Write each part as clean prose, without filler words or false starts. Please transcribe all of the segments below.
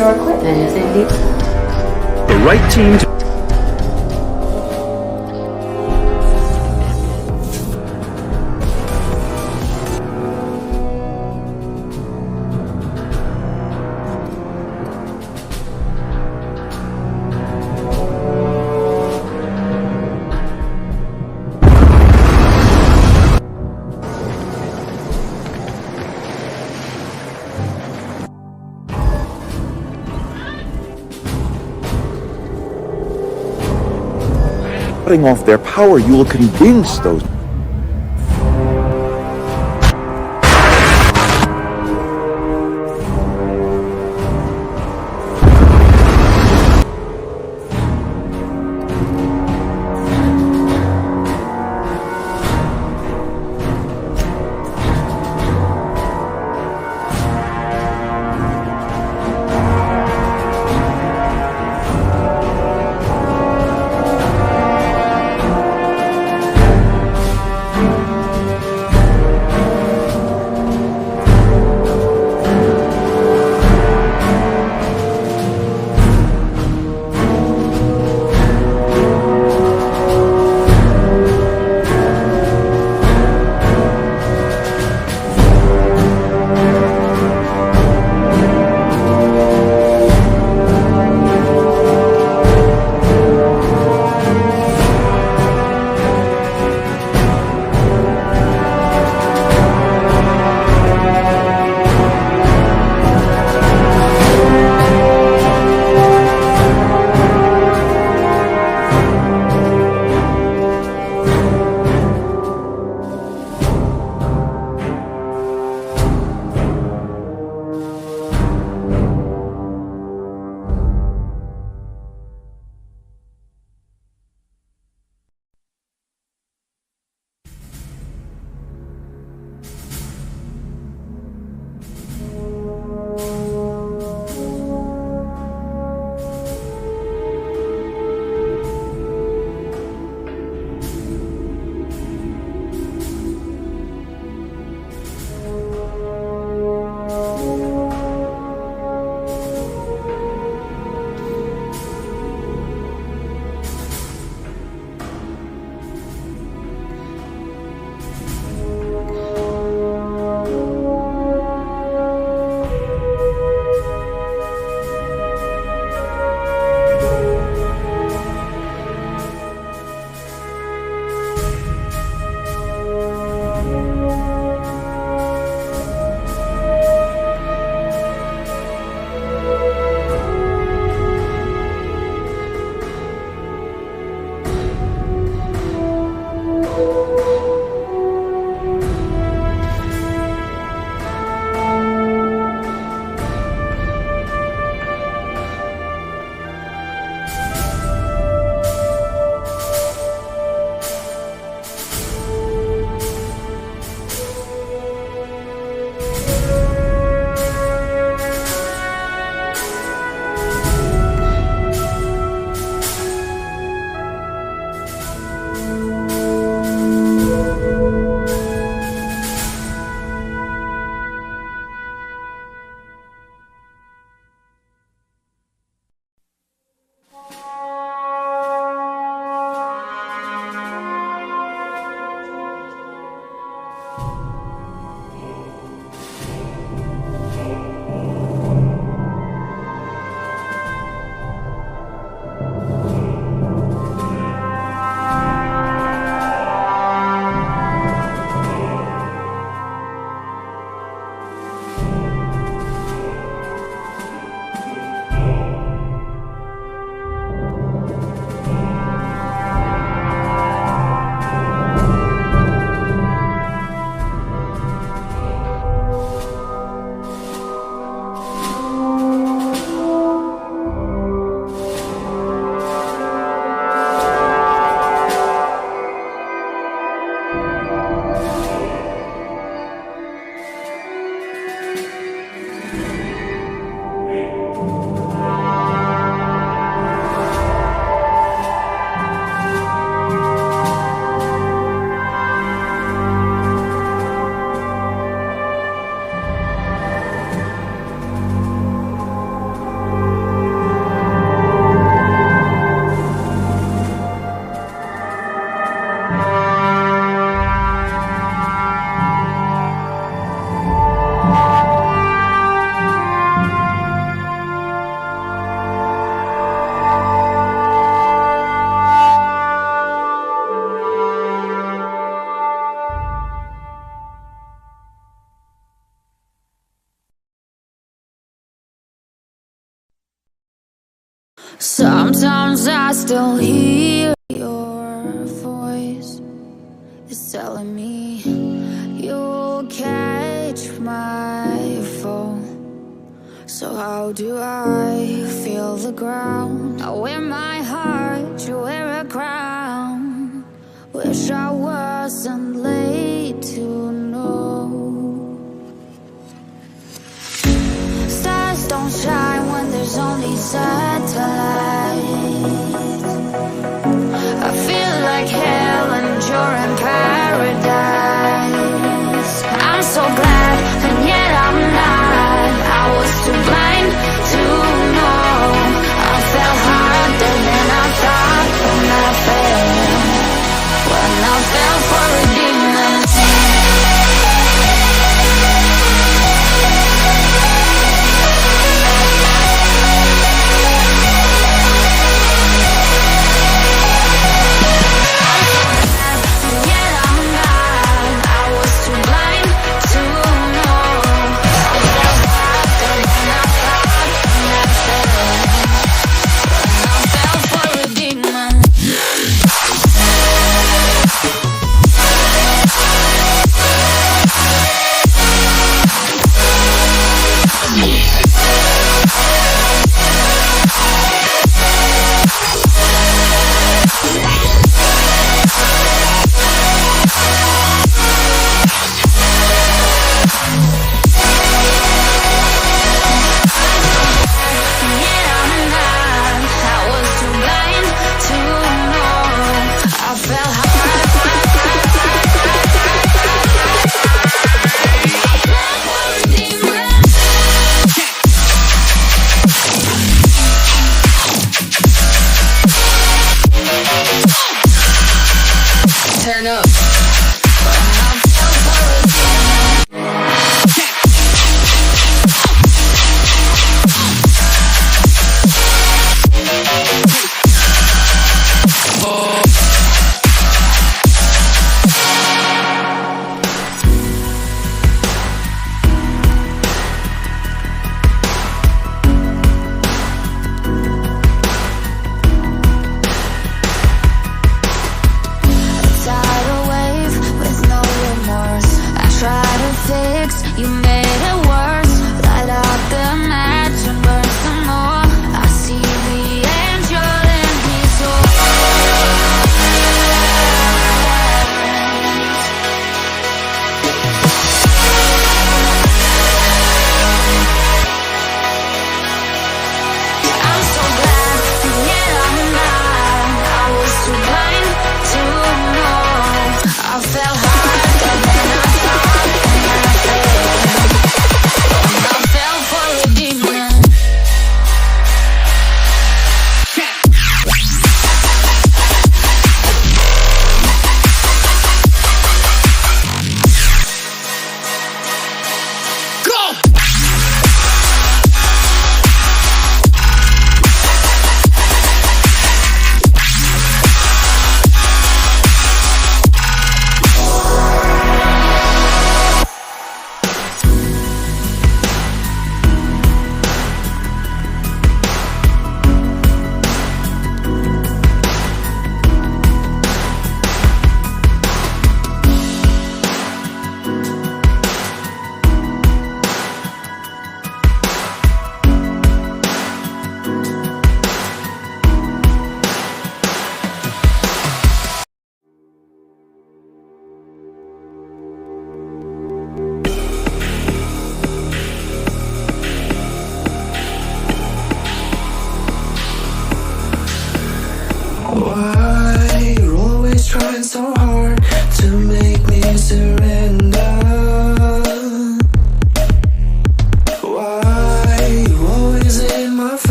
your equipment is indeed The right team to cutting off their power, you will convince those. Sometimes I still hear your voice. It's telling me you'll catch my fall. So how do I feel the ground? I wear my heart, you wear a crown. Wish I wasn't late to know. Stars don't shine when there's only satellites. I feel like hell and you're in paradise. I'm so glad and yet I'm not. I was too blind to know. I fell harder than I thought when I fell for a demon.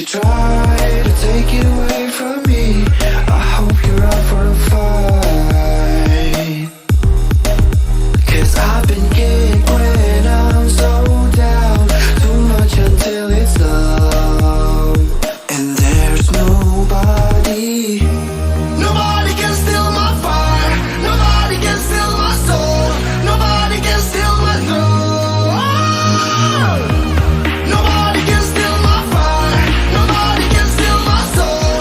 If you try to take it away from me, I hope you're up for a fight. 'Cause I've been kicked when I'm so down, too much until it's numb. And there's nobody can steal my fire. Nobody can steal my soul. Nobody can steal my throne. Nobody can steal my fire. Nobody can steal my soul.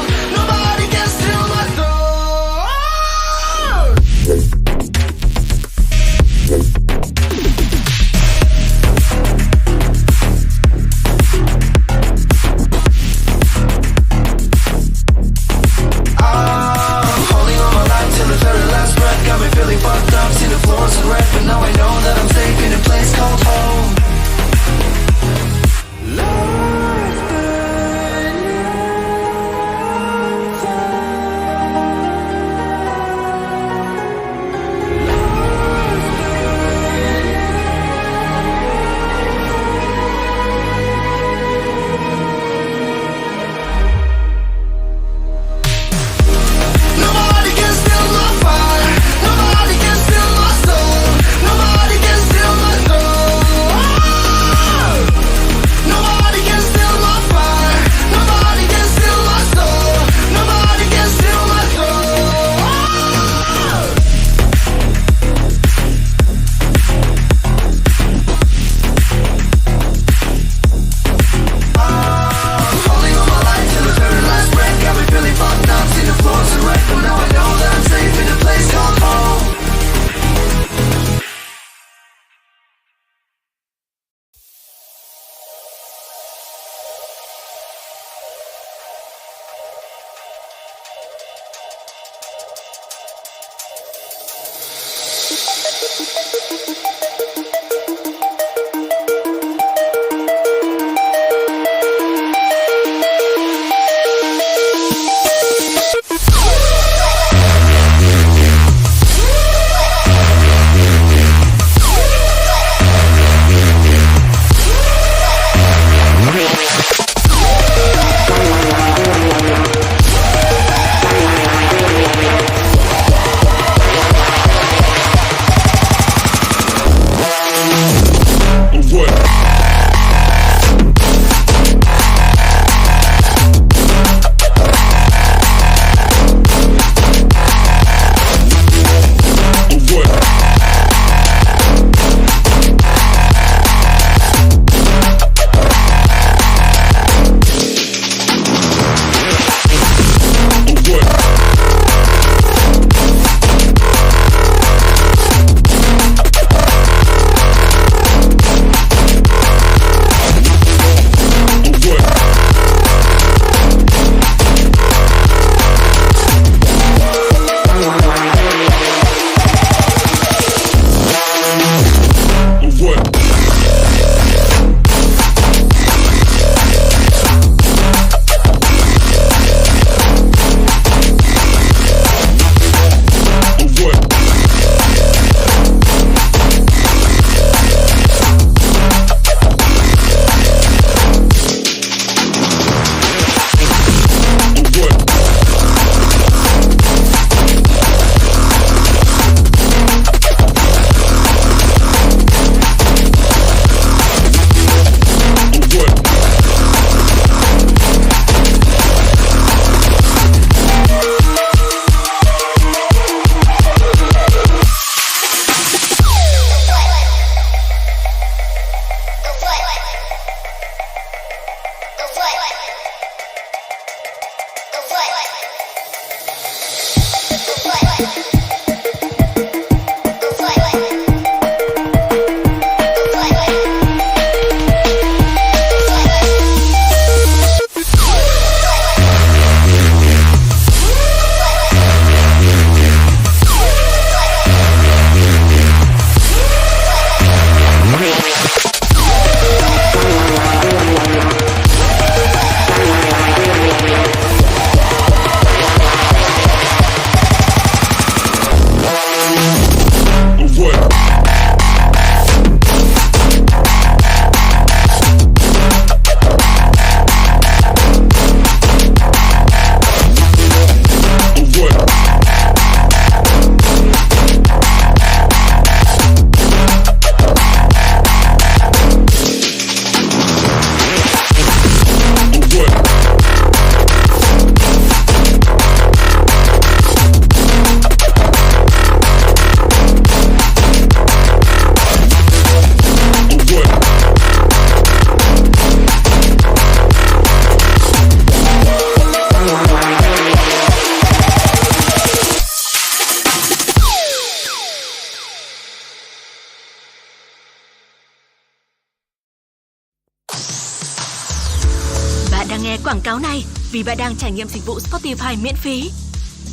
đang nghe quảng cáo này vì bạn đang trải nghiệm dịch vụ Spotify miễn phí.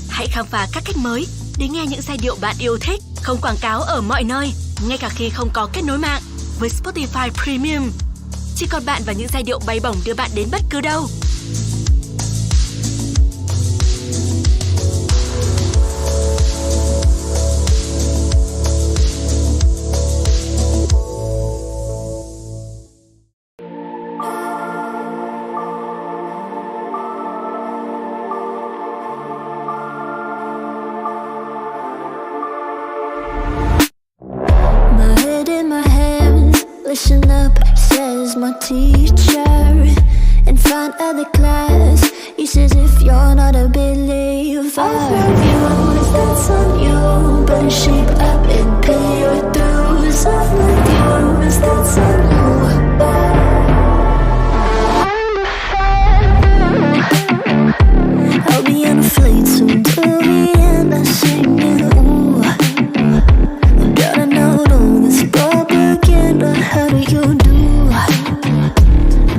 Hãy khám phá các cách mới để nghe những giai điệu bạn yêu thích, không quảng cáo ở mọi nơi, ngay cả khi không có kết nối mạng. Với Spotify Premium, chỉ còn bạn và những giai điệu bay bổng đưa bạn đến bất cứ đâu. Listen up, says my teacher. In front of the class, he says if you're not a believer, I'll love you, if that's on you. Better shape up and pay your dues. I'll love you, if that's on you. I'll be on a flight soon to the end. I'm singing, ooh. Gotta know all this propaganda. How do you do?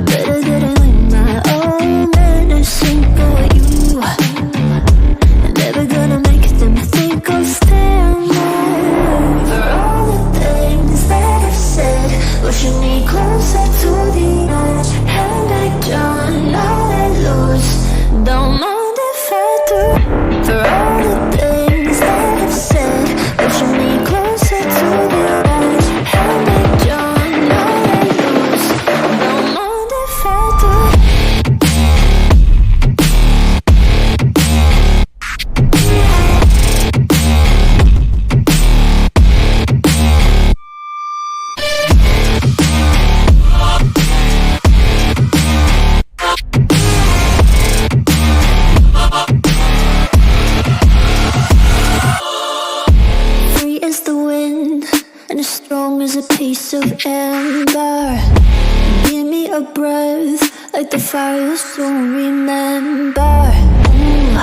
Better get it with my own medicine for you. Never gonna make them think I'll stand there. For all the things that I've said, pushing me closer to the edge. And I don't know that lose. Don't mind if I do. For all the things that I've said, pushing me closer to the edge. And I don't know that lose. Don't mind if I do. Free as the wind and as strong as a piece of amber. Give me a breath like the fire you'll soon remember. Ooh.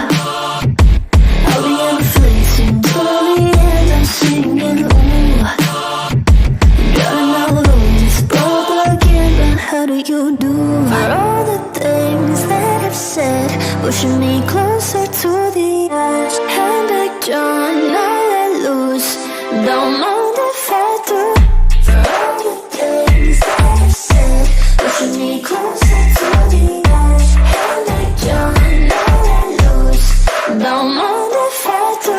I'll be on the fleeting till the end. I'm singing, ooh. Gotta know this propaganda. How do you do? For all the things that I've said, pushing me closer to the edge. And I don't know that lose. Don't mind if I do. For all the things that I've said, pushing me closer to the edge. And I don't know that lose. Don't mind if I do.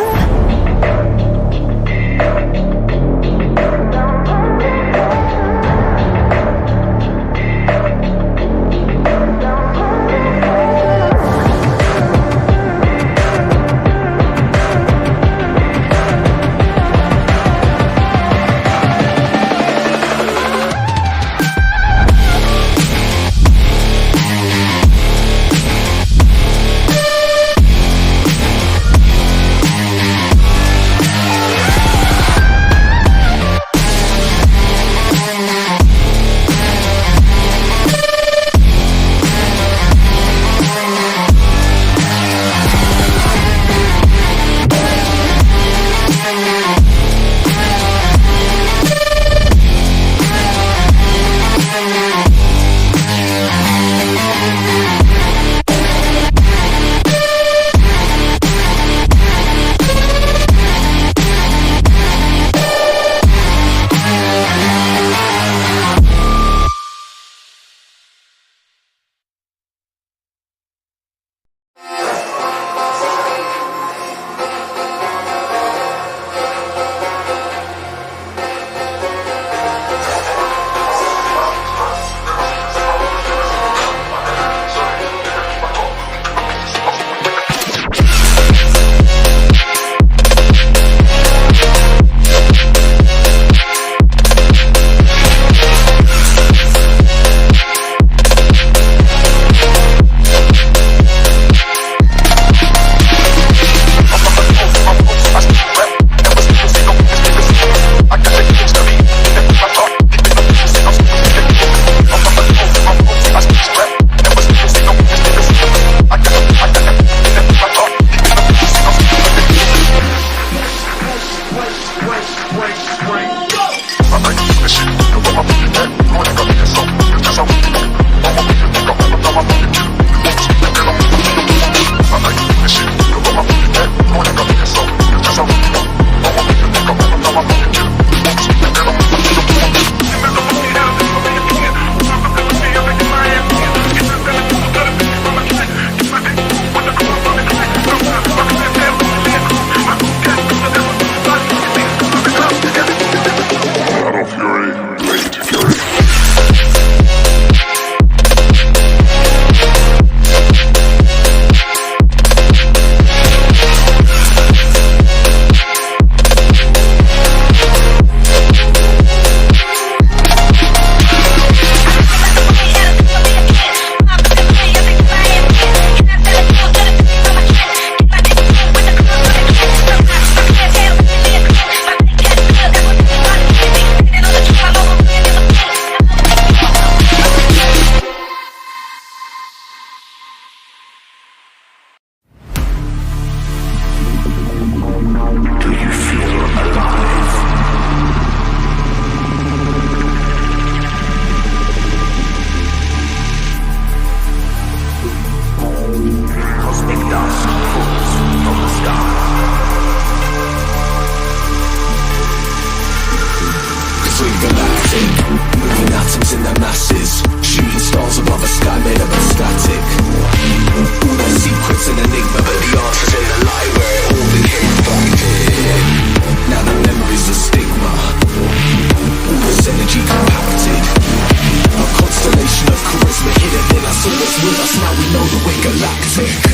with us, now we know that we're galactic.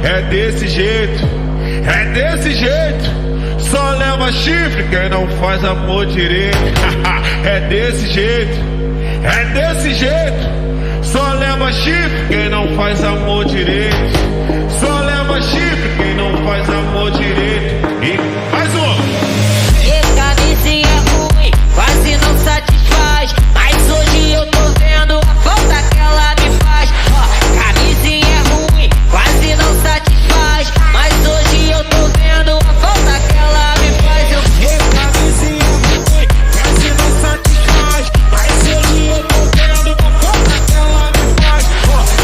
É desse jeito, é desse jeito. Só leva chifre quem não faz amor direito. É desse jeito, é desse jeito. Só leva chifre quem não faz amor direito. Só leva chifre quem não faz amor direito. E mais um. Essa vizinha é ruim, quase não satisfaz. Mas hoje eu tô vendo a falta que ela me faz. Camisinha é ruim, quase não satisfaz. Mas hoje eu tô vendo a falta que ela me faz. Camisinha é ruim, quase não satisfaz. Mas hoje eu tô vendo a falta que ela me faz.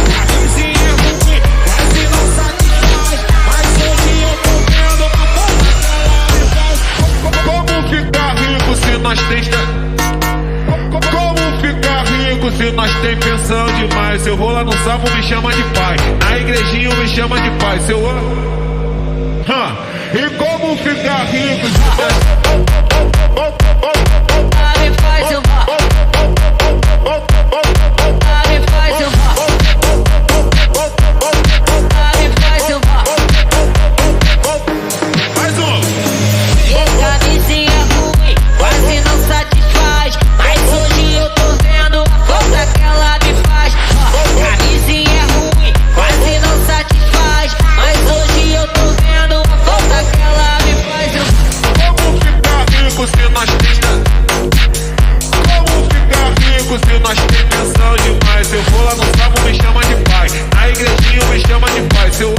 Camisinha é ruim, quase não satisfaz. Mas hoje eu tô vendo a falta que ela me faz. Como ficar rico se nós tem... Como ficar rico se nós tem pensão demais? Se eu vou lá no salmo me chama de pai, na igrejinha me chama de pai. Se eu... E como ficar rico se nós... Me faz eu me faz eu me faz eu Mais um. Camisinha é ruim, quase não satisfaz. Mas hoje eu tô vendo a falta que ela me faz. Camisinha é ruim, quase não satisfaz. Mas hoje eu tô vendo a falta que ela me faz. Como ficar rico se nós tem... Como ficar rico se nós tem pensão demais? Se eu vou lá no salmo me chama de pai, na igrejinha me chama de pai. Se eu...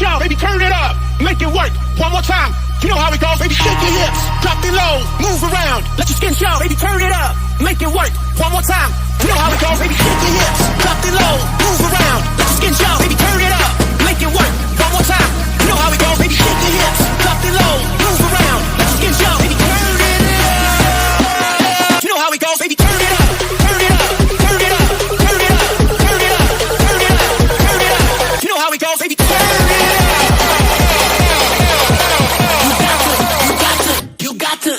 y'all, baby, turn it up, make it work. One more time, you know how it goes, baby, shake your hips, drop it low, move around, let your skin show, baby, turn it up, make it work. One more time, you know how it goes, baby, shake your hips, drop it low, move around, let your skin show, baby, turn it up, make it work. One more time, you know how it goes, baby, shake your hips, drop it low, move around, let your skin show, baby, turn it up. You know how it goes, baby, turn it up, turn it up, turn it up, turn it up, turn it up, turn it up, turn it up. You know how it goes, baby, turn it up. You got to.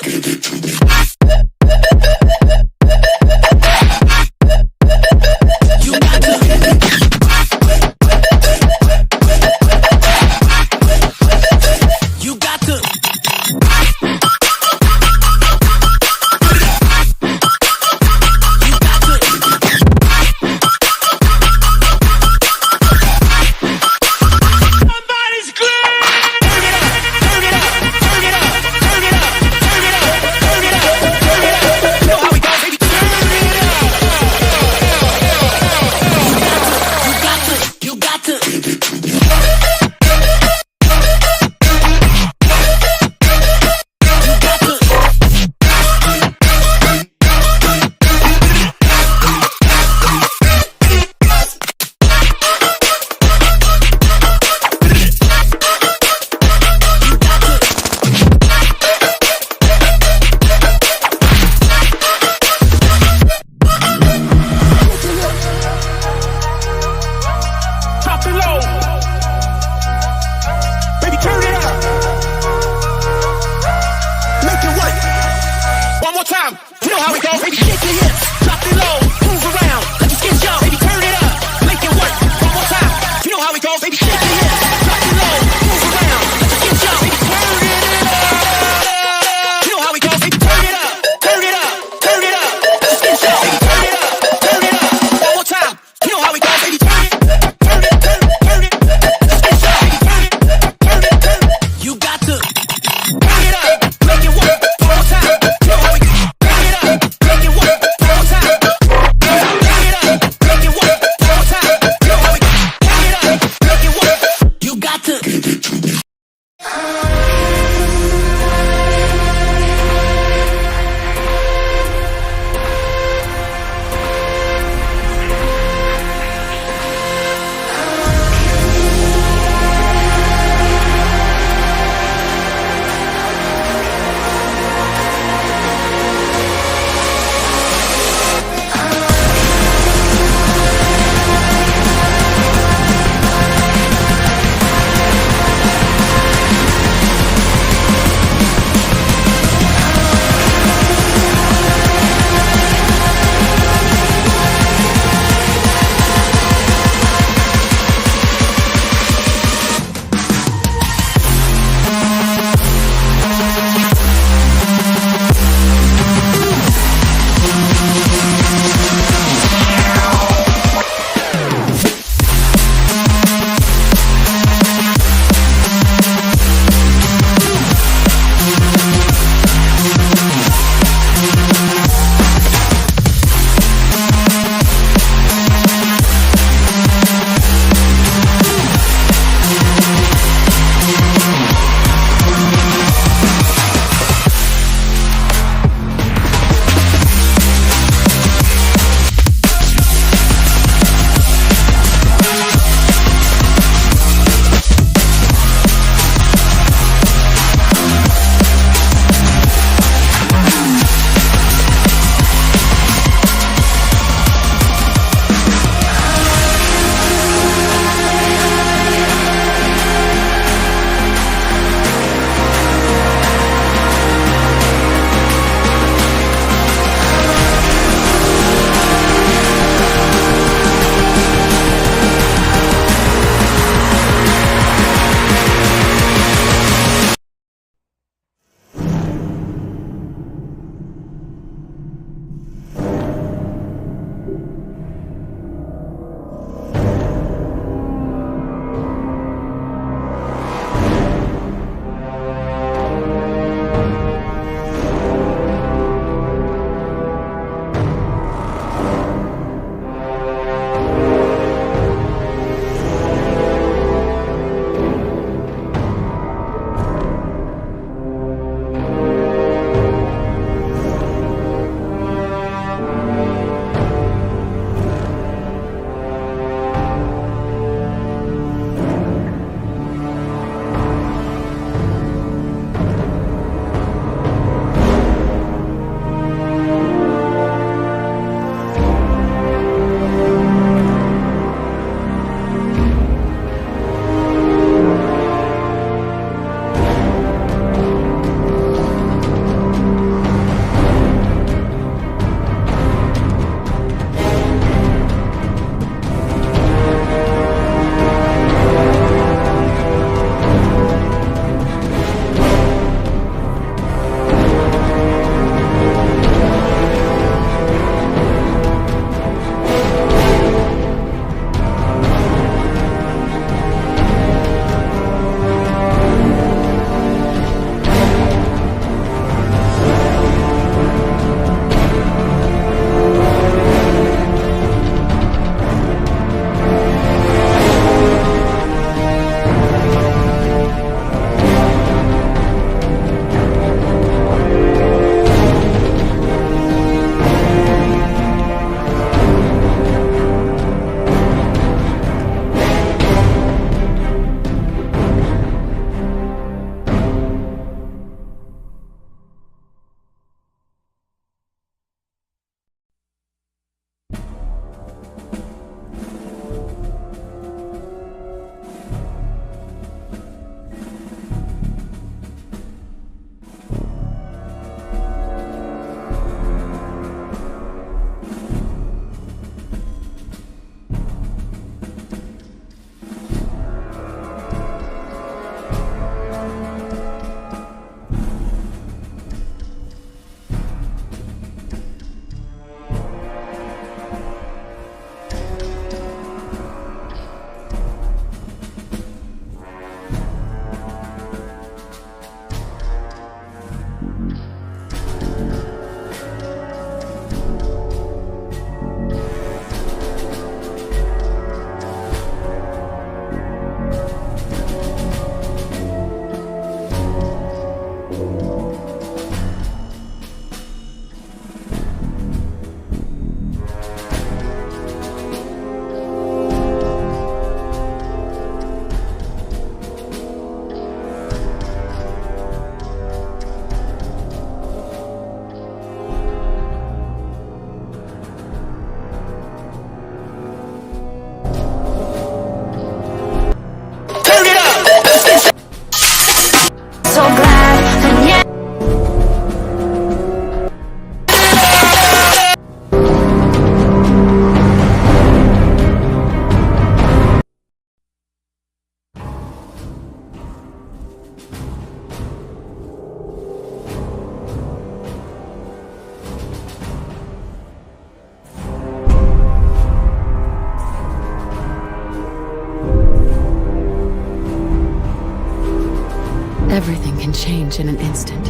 Everything can change in an instant,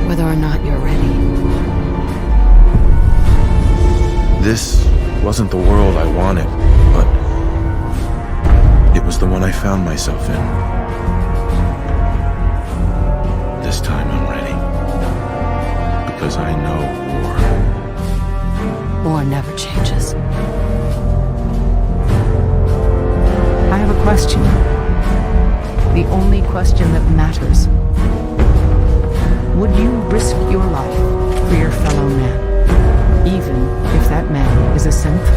whether or not you're ready. This wasn't the world I wanted, but it was the one I found myself in. This time I'm ready. Because I know war. War never changes. I have a question. The only question that matters. Would you risk your life for your fellow man, even if that man is a synth?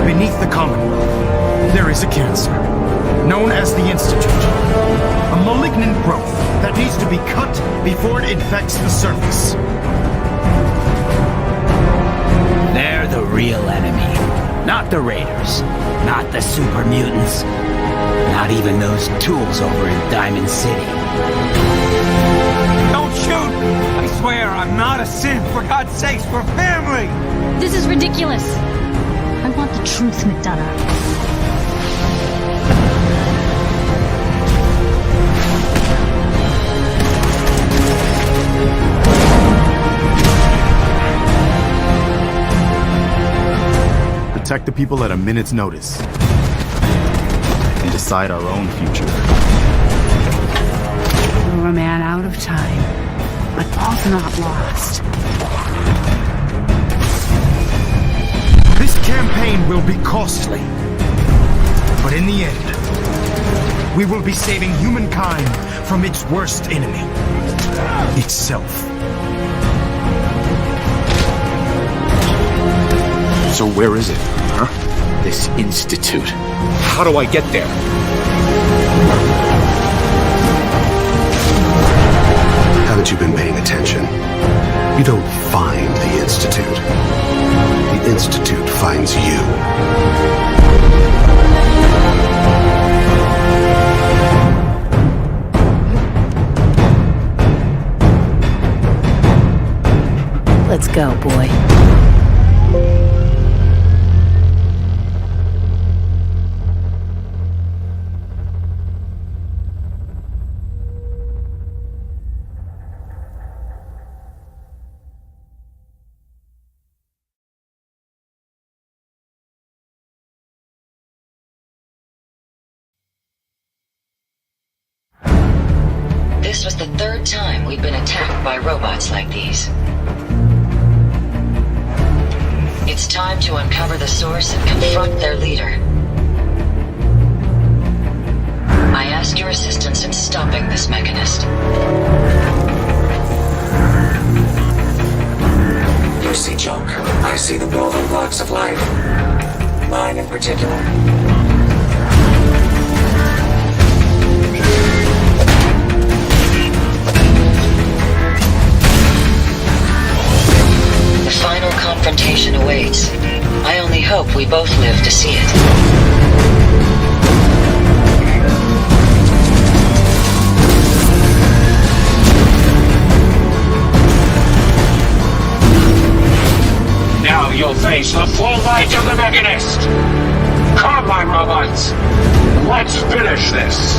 Beneath the Commonwealth, there is a cancer, known as the Institute. A malignant growth that needs to be cut before it infects the surface. They're the real enemy. Not the Raiders. Not the super mutants. Not even those tools over in Diamond City. Don't shoot! I swear, I'm not a synth. For God's sakes, we're family! This is ridiculous. I want the truth, McDonough. Protect the people at a minute's notice. And decide our own future. You're a man out of time, but all's not lost. This campaign will be costly. But in the end, we will be saving humankind from its worst enemy. Itself. So where is it, huh? This institute. How do I get there? Haven't you been paying attention? You don't find the Institute. The Institute finds you. Let's go, boy. This was the third time we've been attacked by robots like these. It's time to uncover the source and confront their leader. I ask your assistance in stopping this mechanist. You see junk. I see the building blocks of life. Mine in particular. The final confrontation awaits. I only hope we both live to see it. Now you'll face the full might of the Mechanist! Come, my robots! Let's finish this!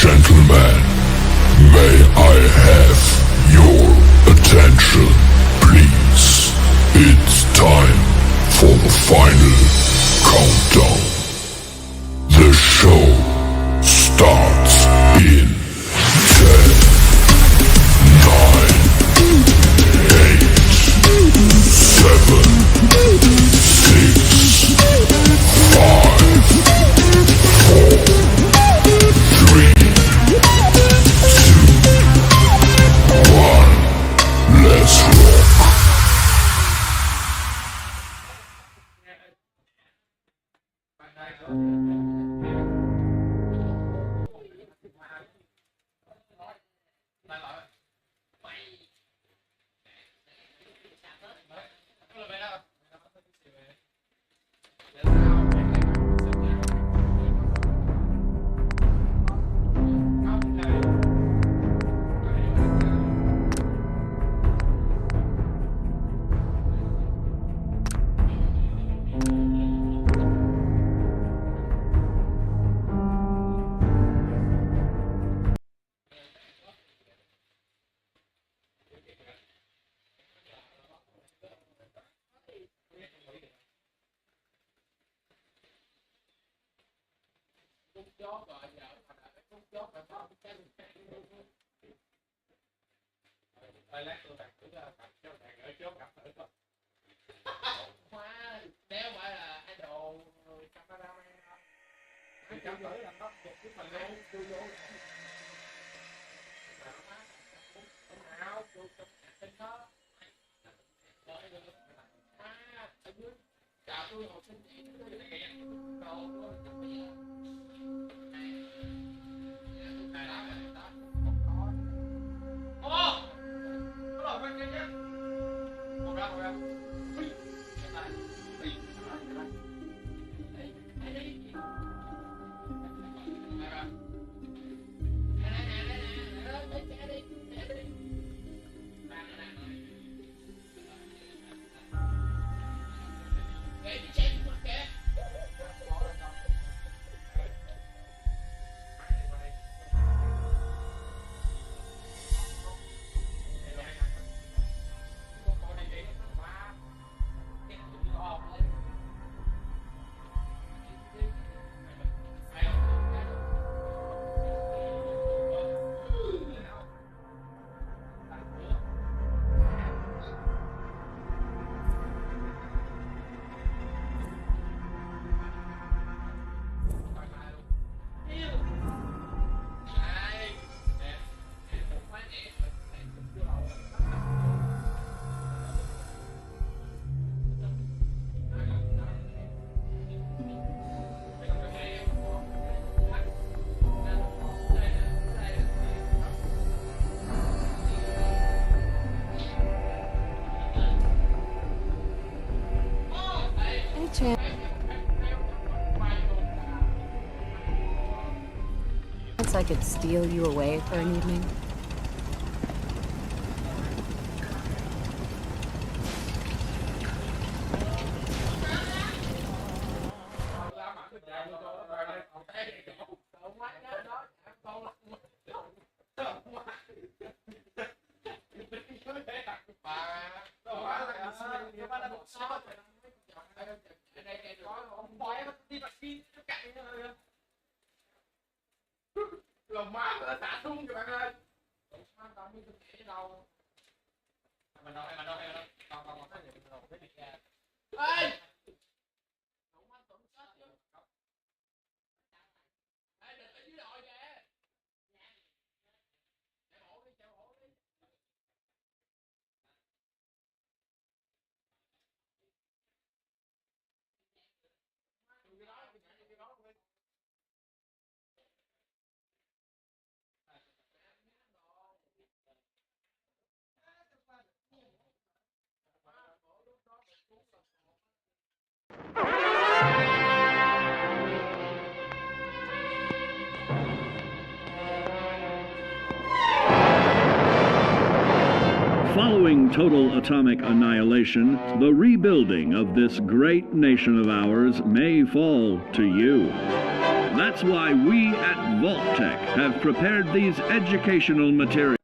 Gentlemen, may I have your attention, please? It's time for the final countdown. The show starts in 10, 9, 8, 7, 6, 5, 4, 3, 2, 1. Let's rock. I could steal you away for an evening. Following total atomic annihilation, the rebuilding of this great nation of ours may fall to you. That's why we at Vault-Tec have prepared these educational materials.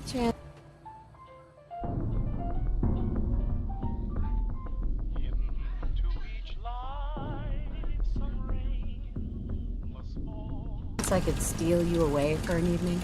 Chance. I could steal you away for an evening.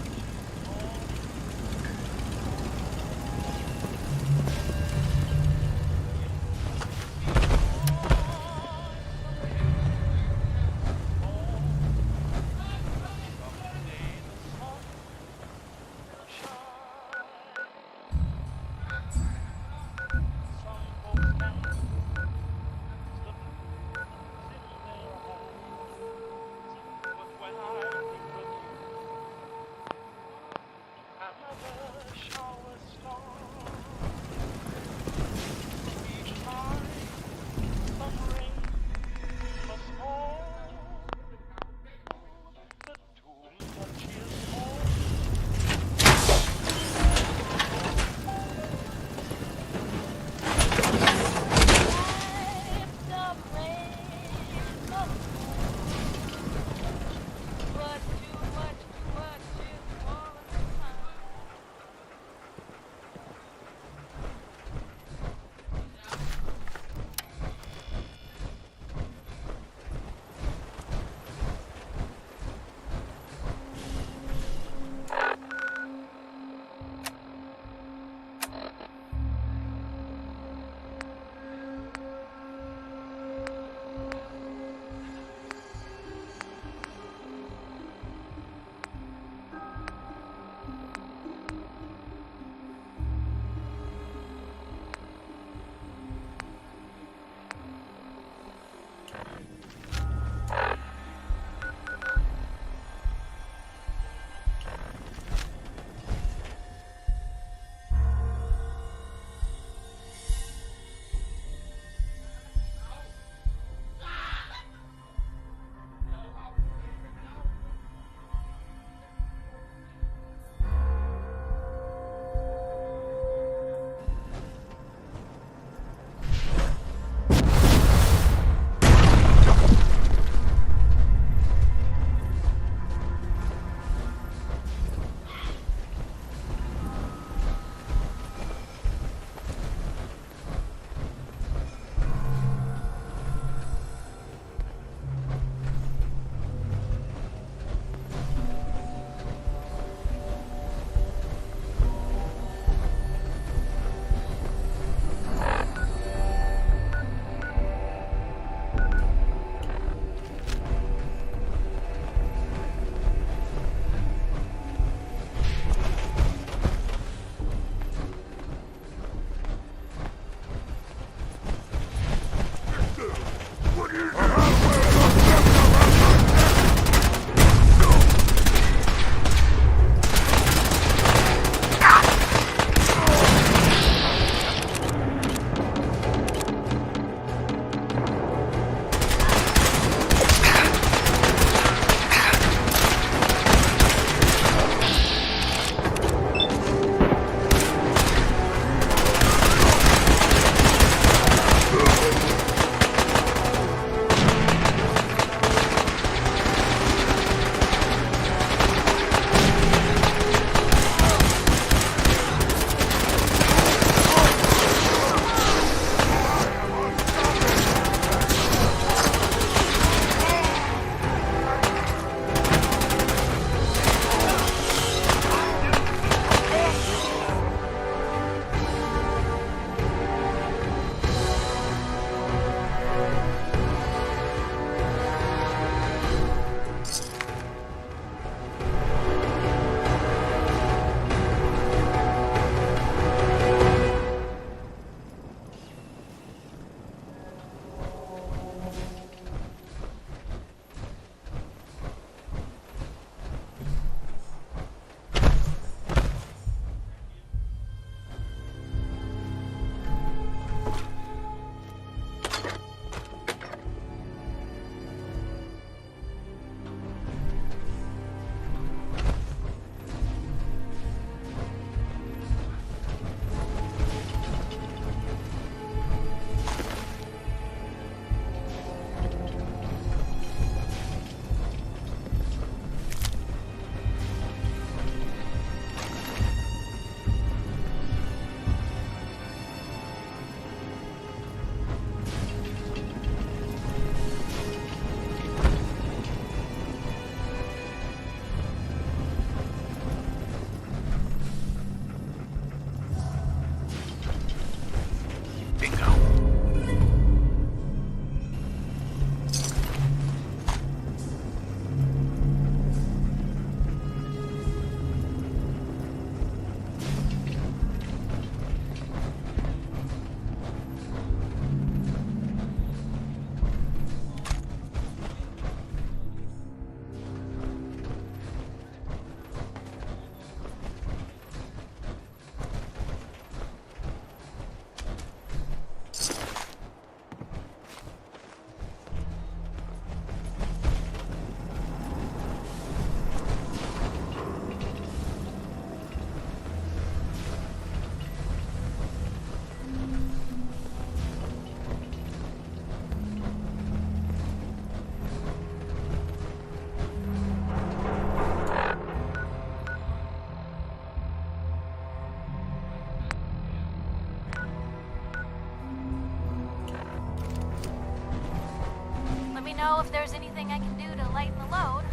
know if there's anything I can do to lighten the load.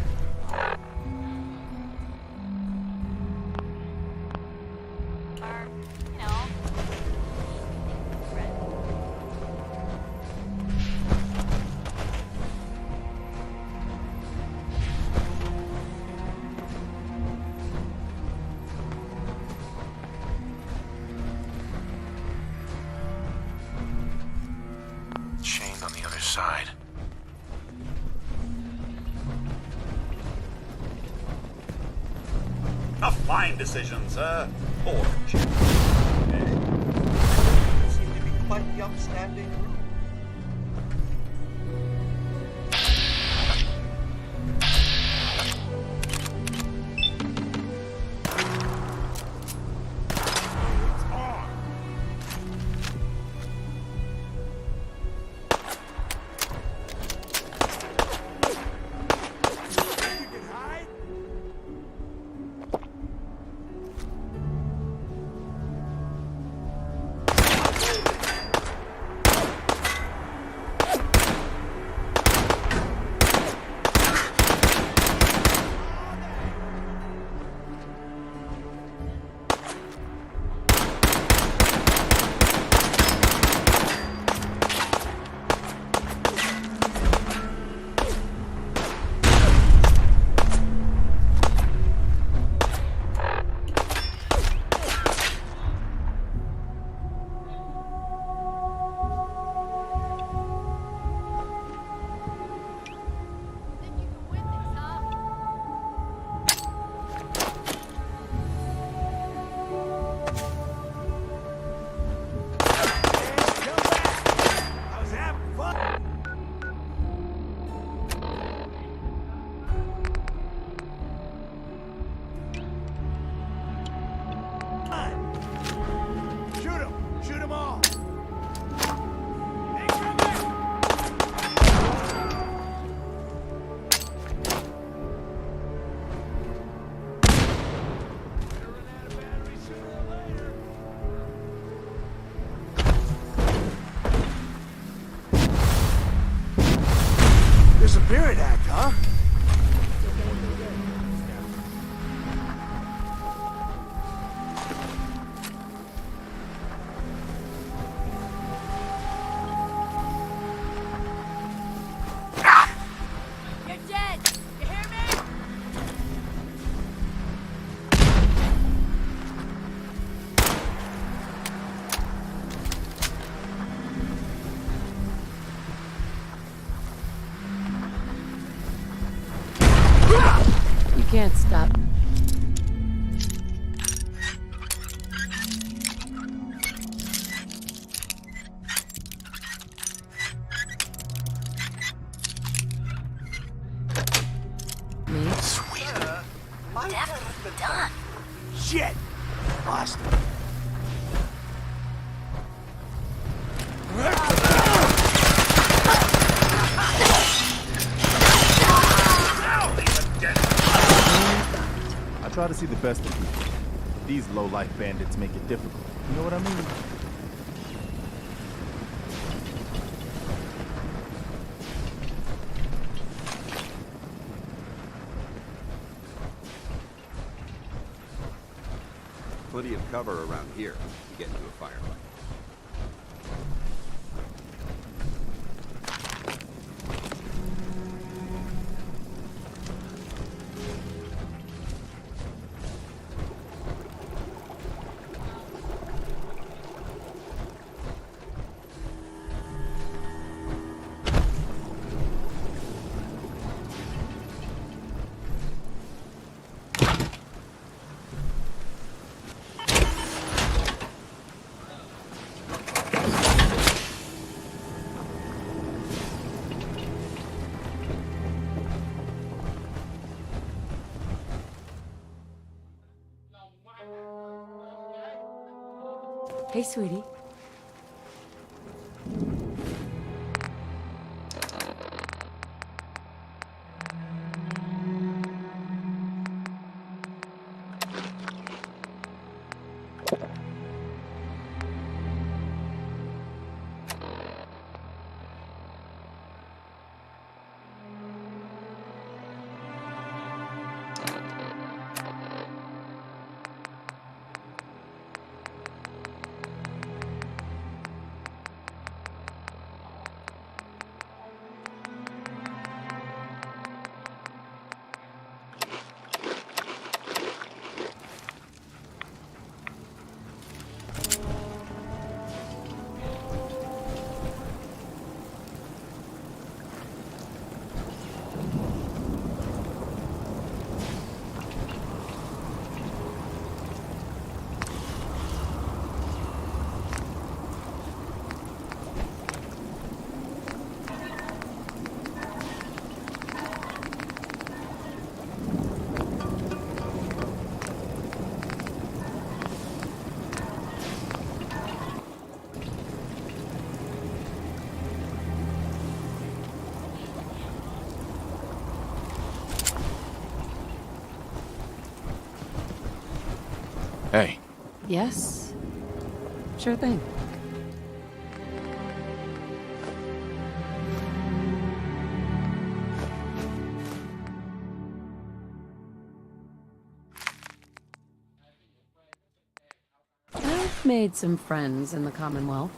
Or, you know, Chained on the other side. A fine decision, sir. Poor chap. Seem to be quite the upstanding group. Disappearing act, huh? You're dead! You hear me? You can't stop. Me? Sweet. Definitely done. Shit! Lost it. I try to see the best of people. These low-life bandits make it difficult. You know what I mean? Plenty of cover around here to get into a firefight. Hey, sweetie. Hey. Yes. Sure thing. I've made some friends in the Commonwealth.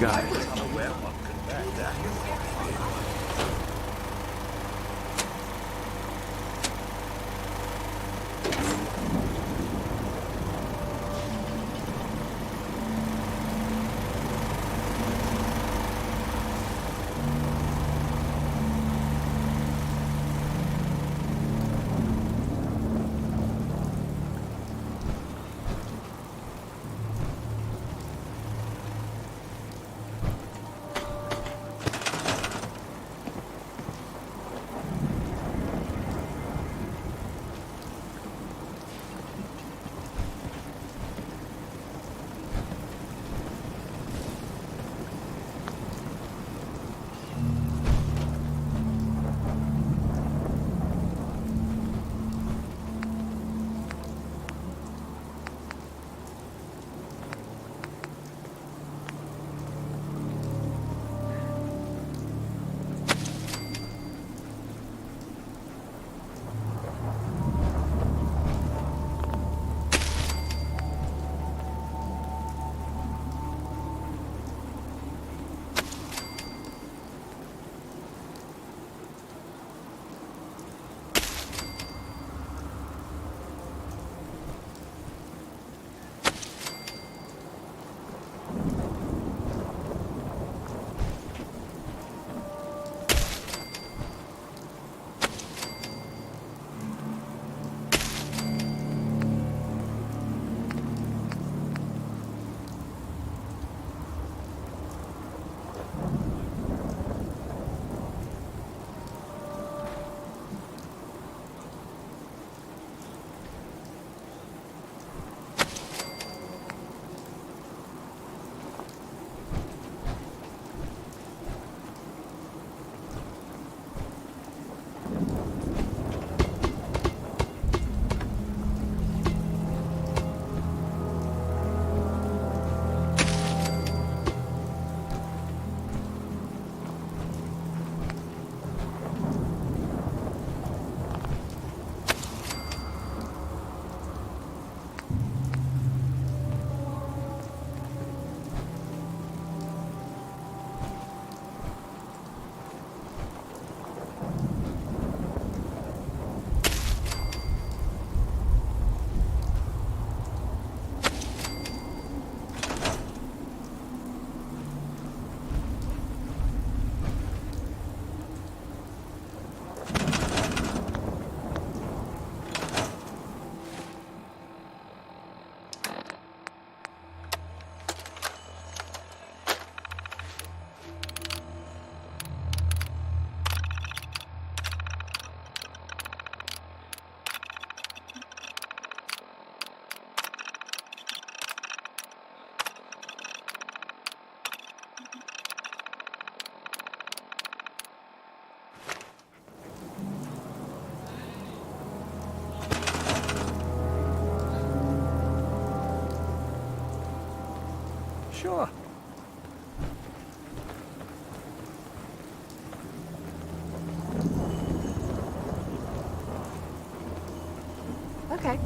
Got it. Sure. Okay.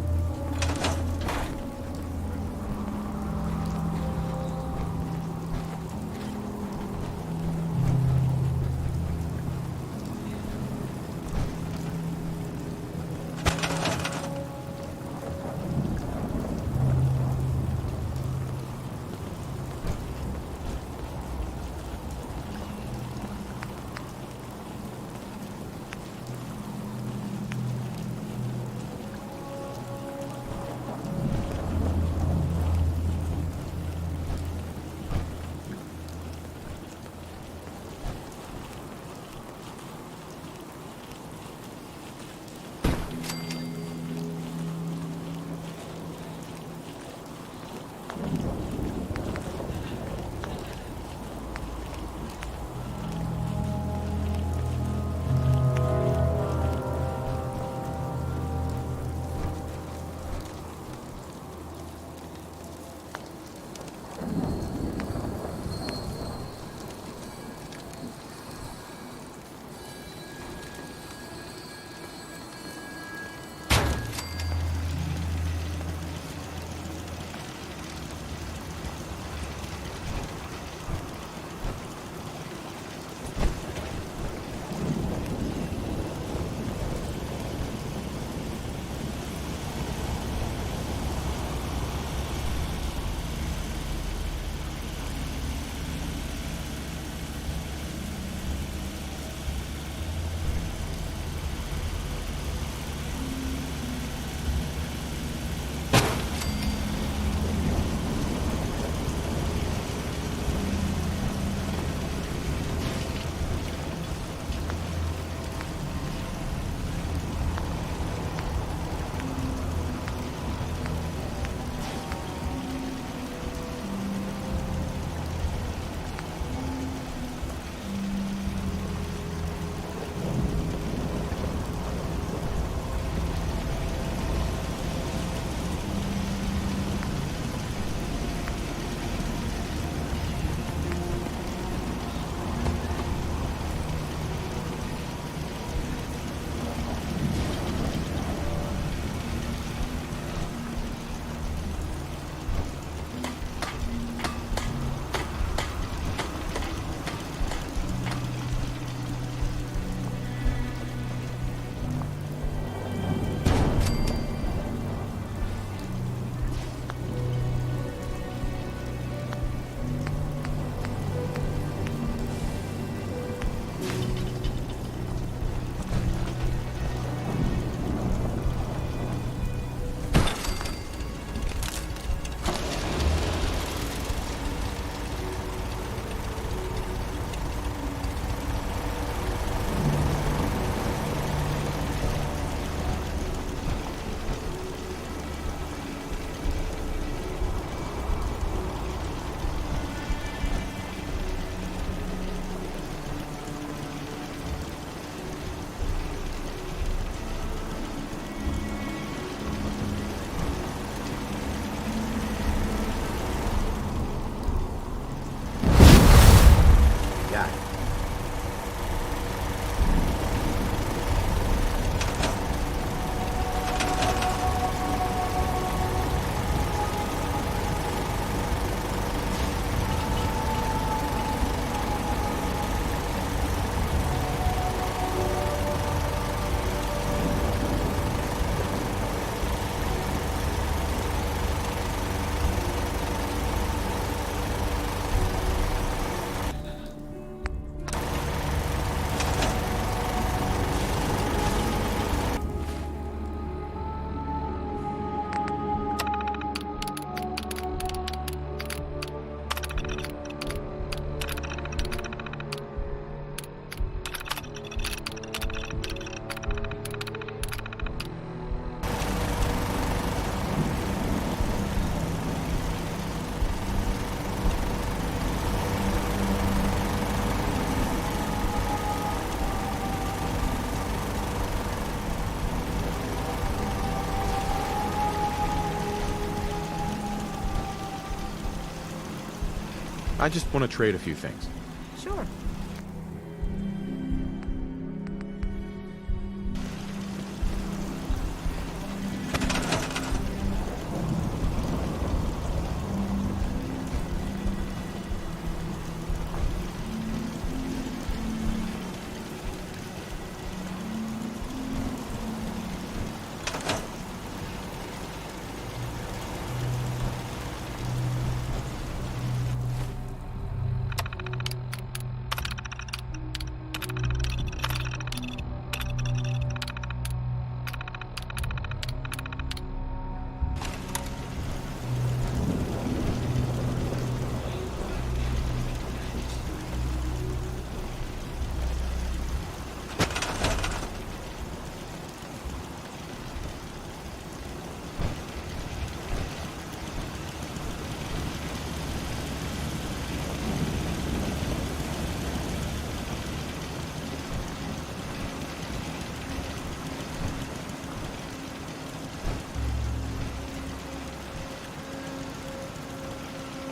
I just want to trade a few things. Sure.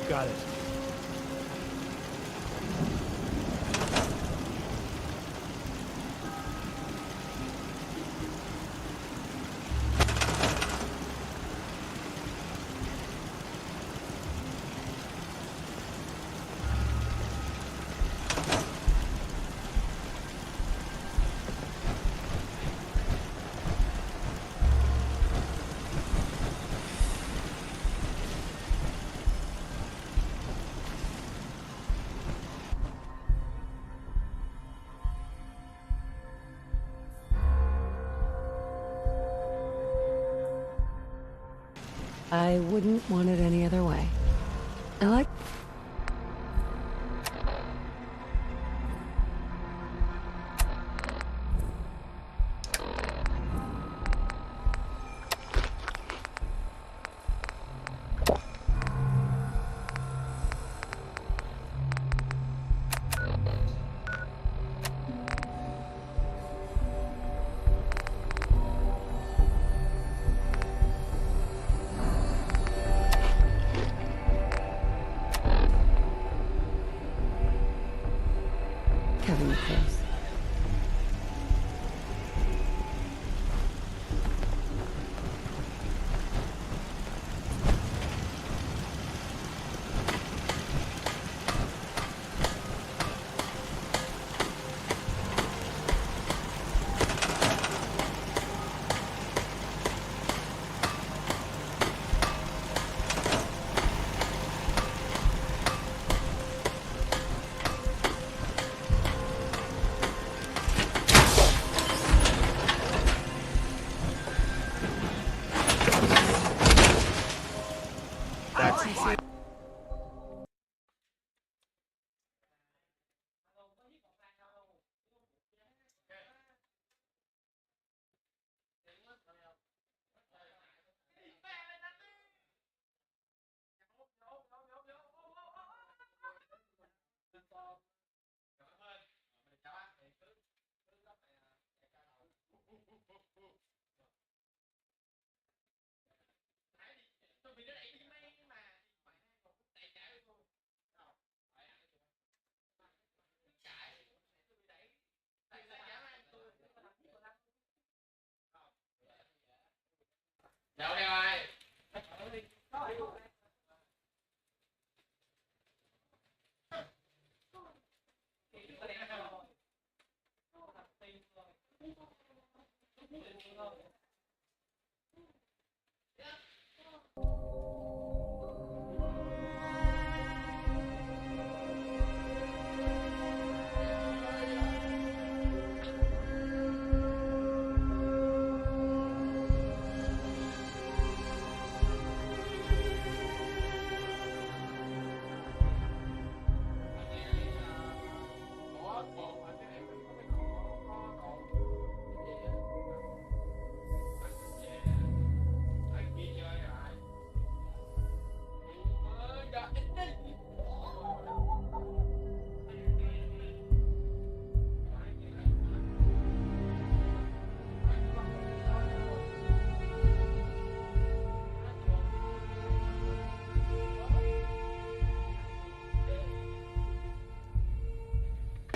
Got it. I wouldn't want it any other way. I like... Kevin close.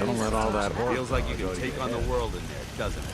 Don't let all that horror Feels like you go can to take your on head. the world in there, doesn't it?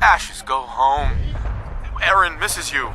Ashes, go home. Aaron misses you.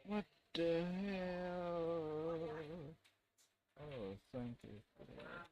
What the hell? Oh, thank you for that.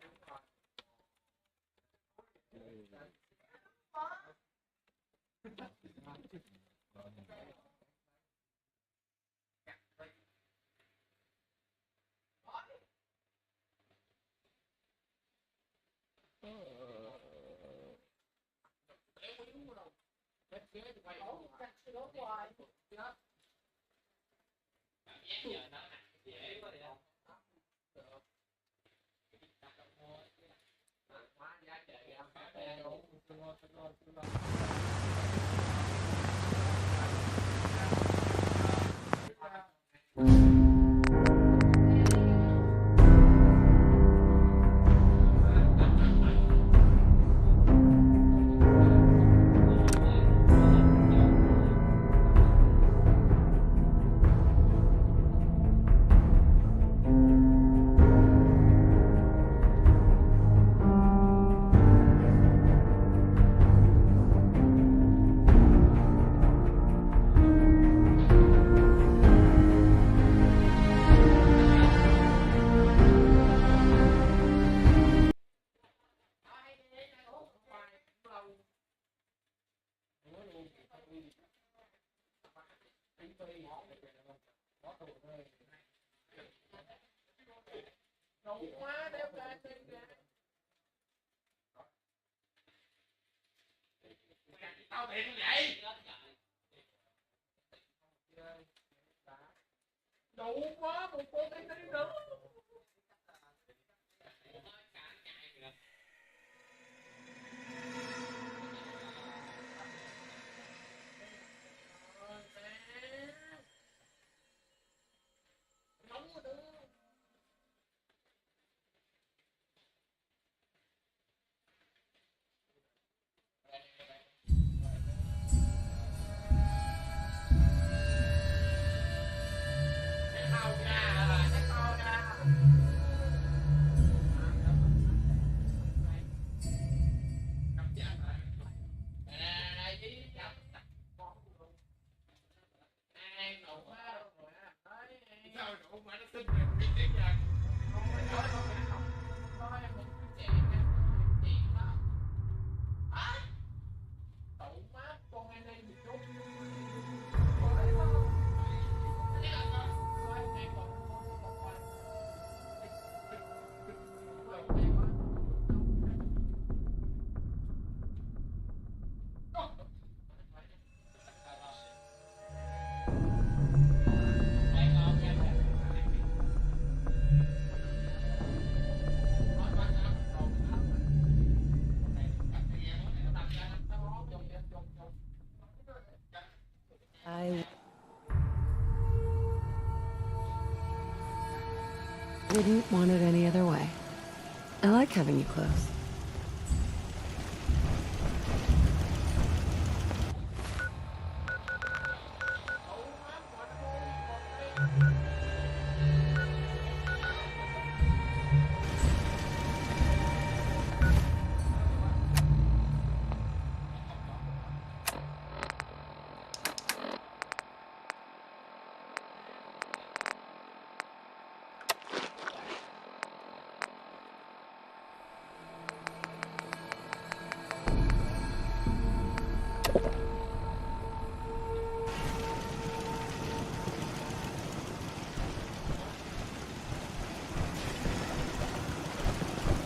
I wouldn't want it any other way. I like having you close.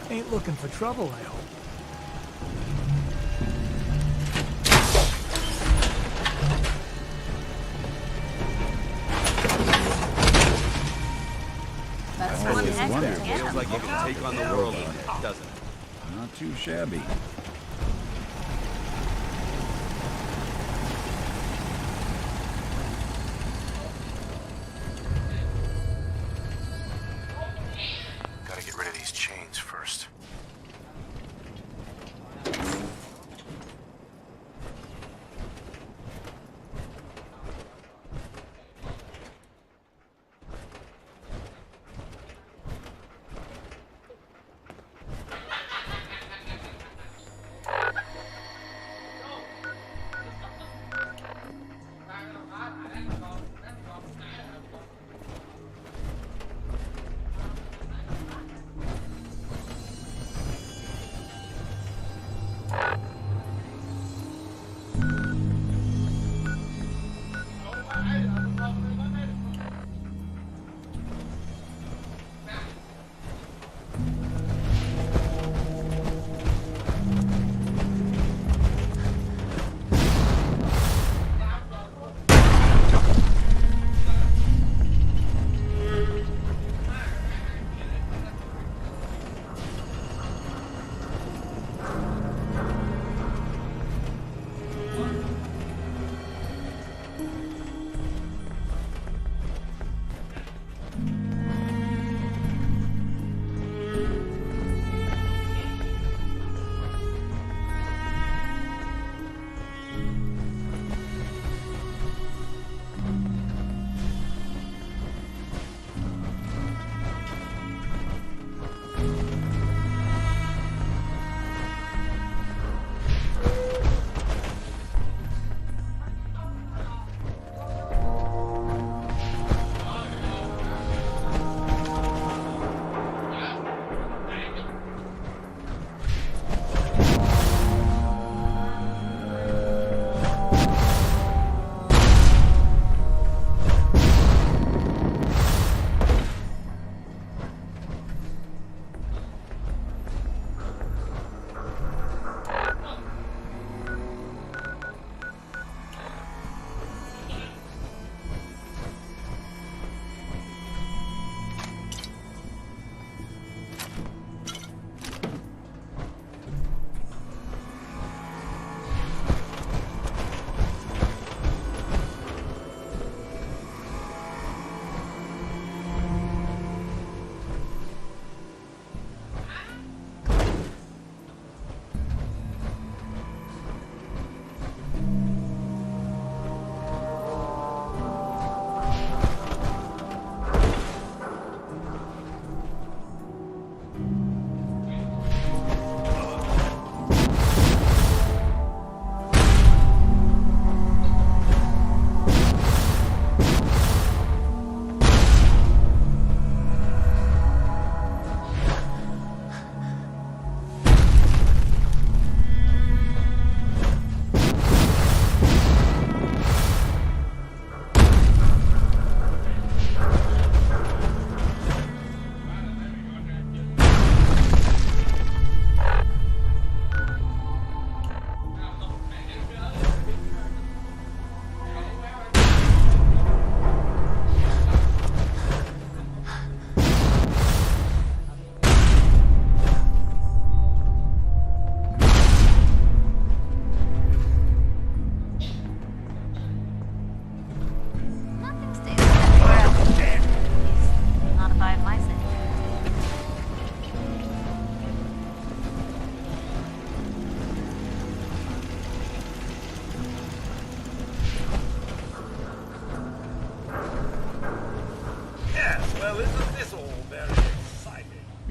Ain't looking for trouble, I hope. That's one feels like you can take on the world in it, doesn't it? Not too shabby. Gotta get rid of these chains first.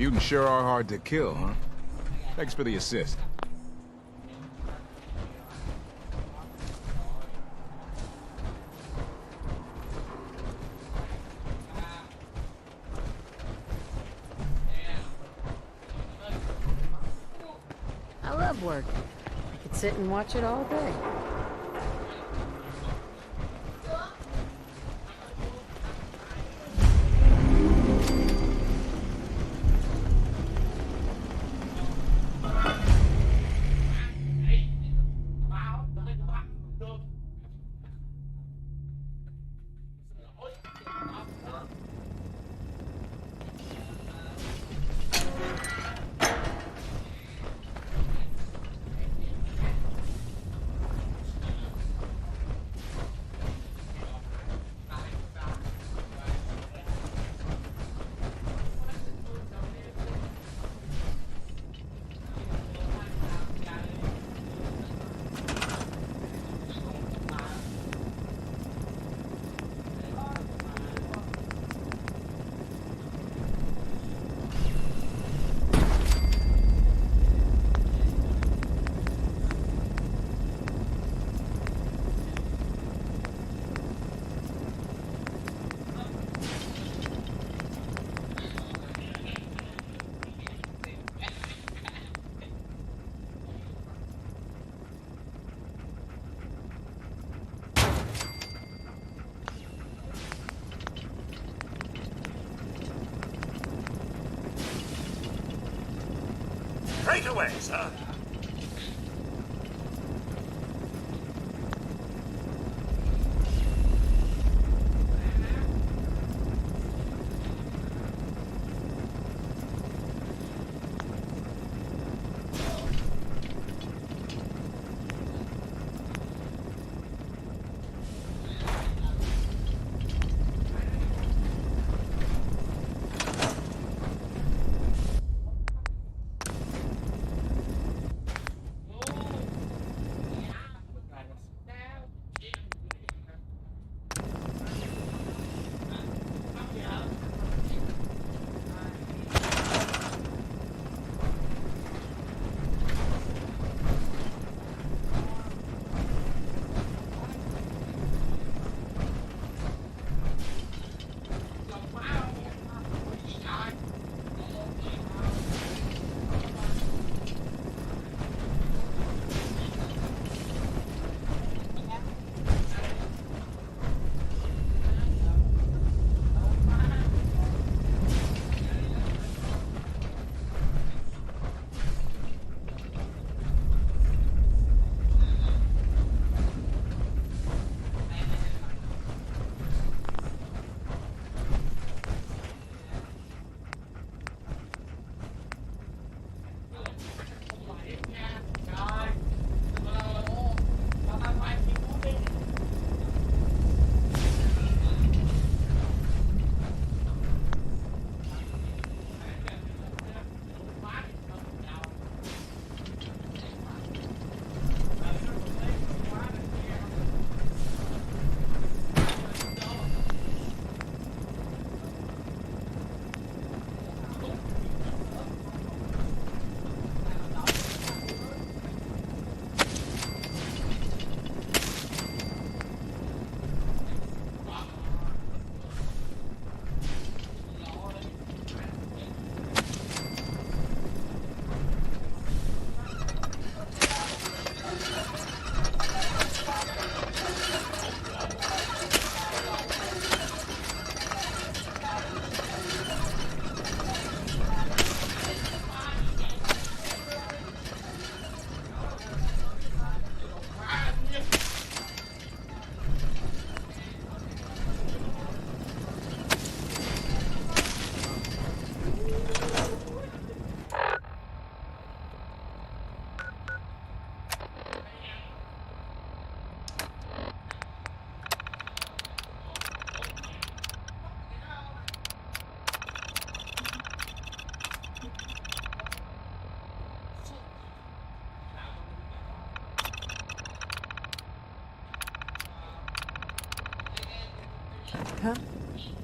Mutants sure are hard to kill, huh? Thanks for the assist. I love work. I could sit and watch it all day. Straight away, sir.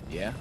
Yeah?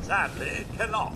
sadly cannot.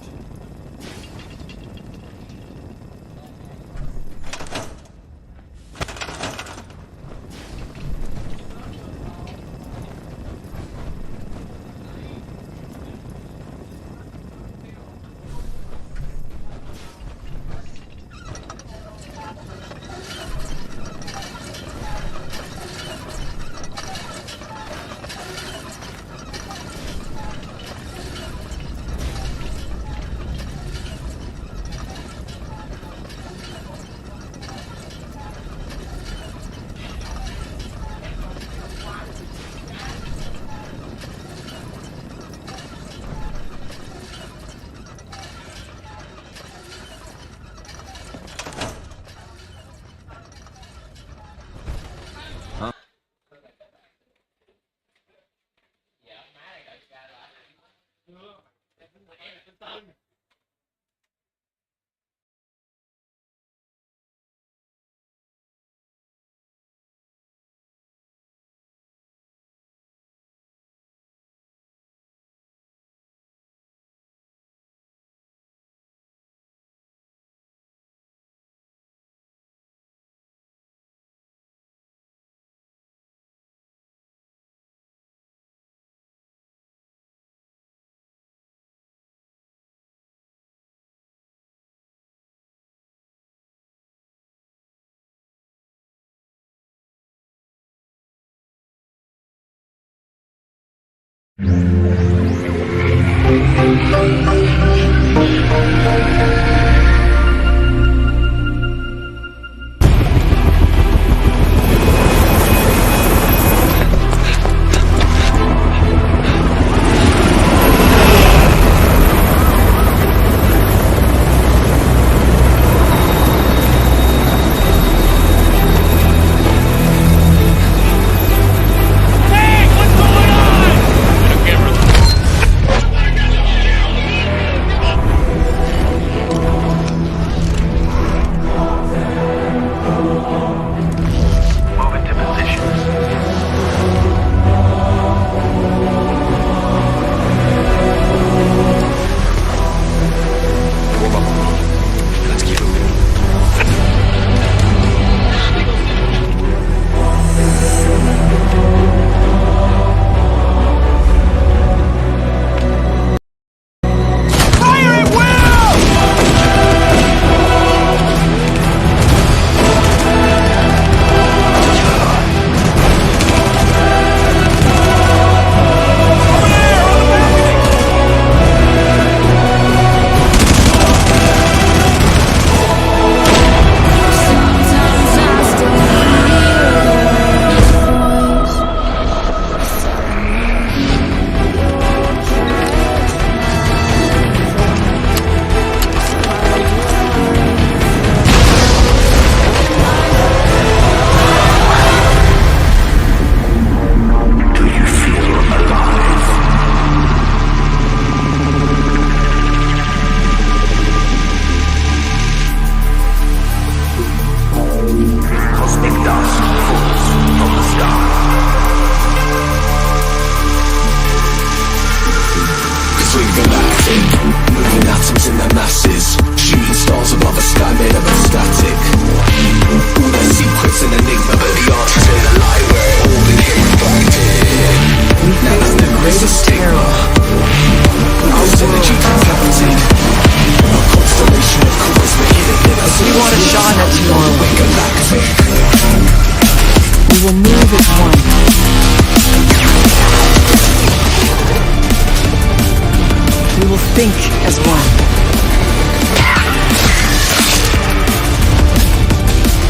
think as one.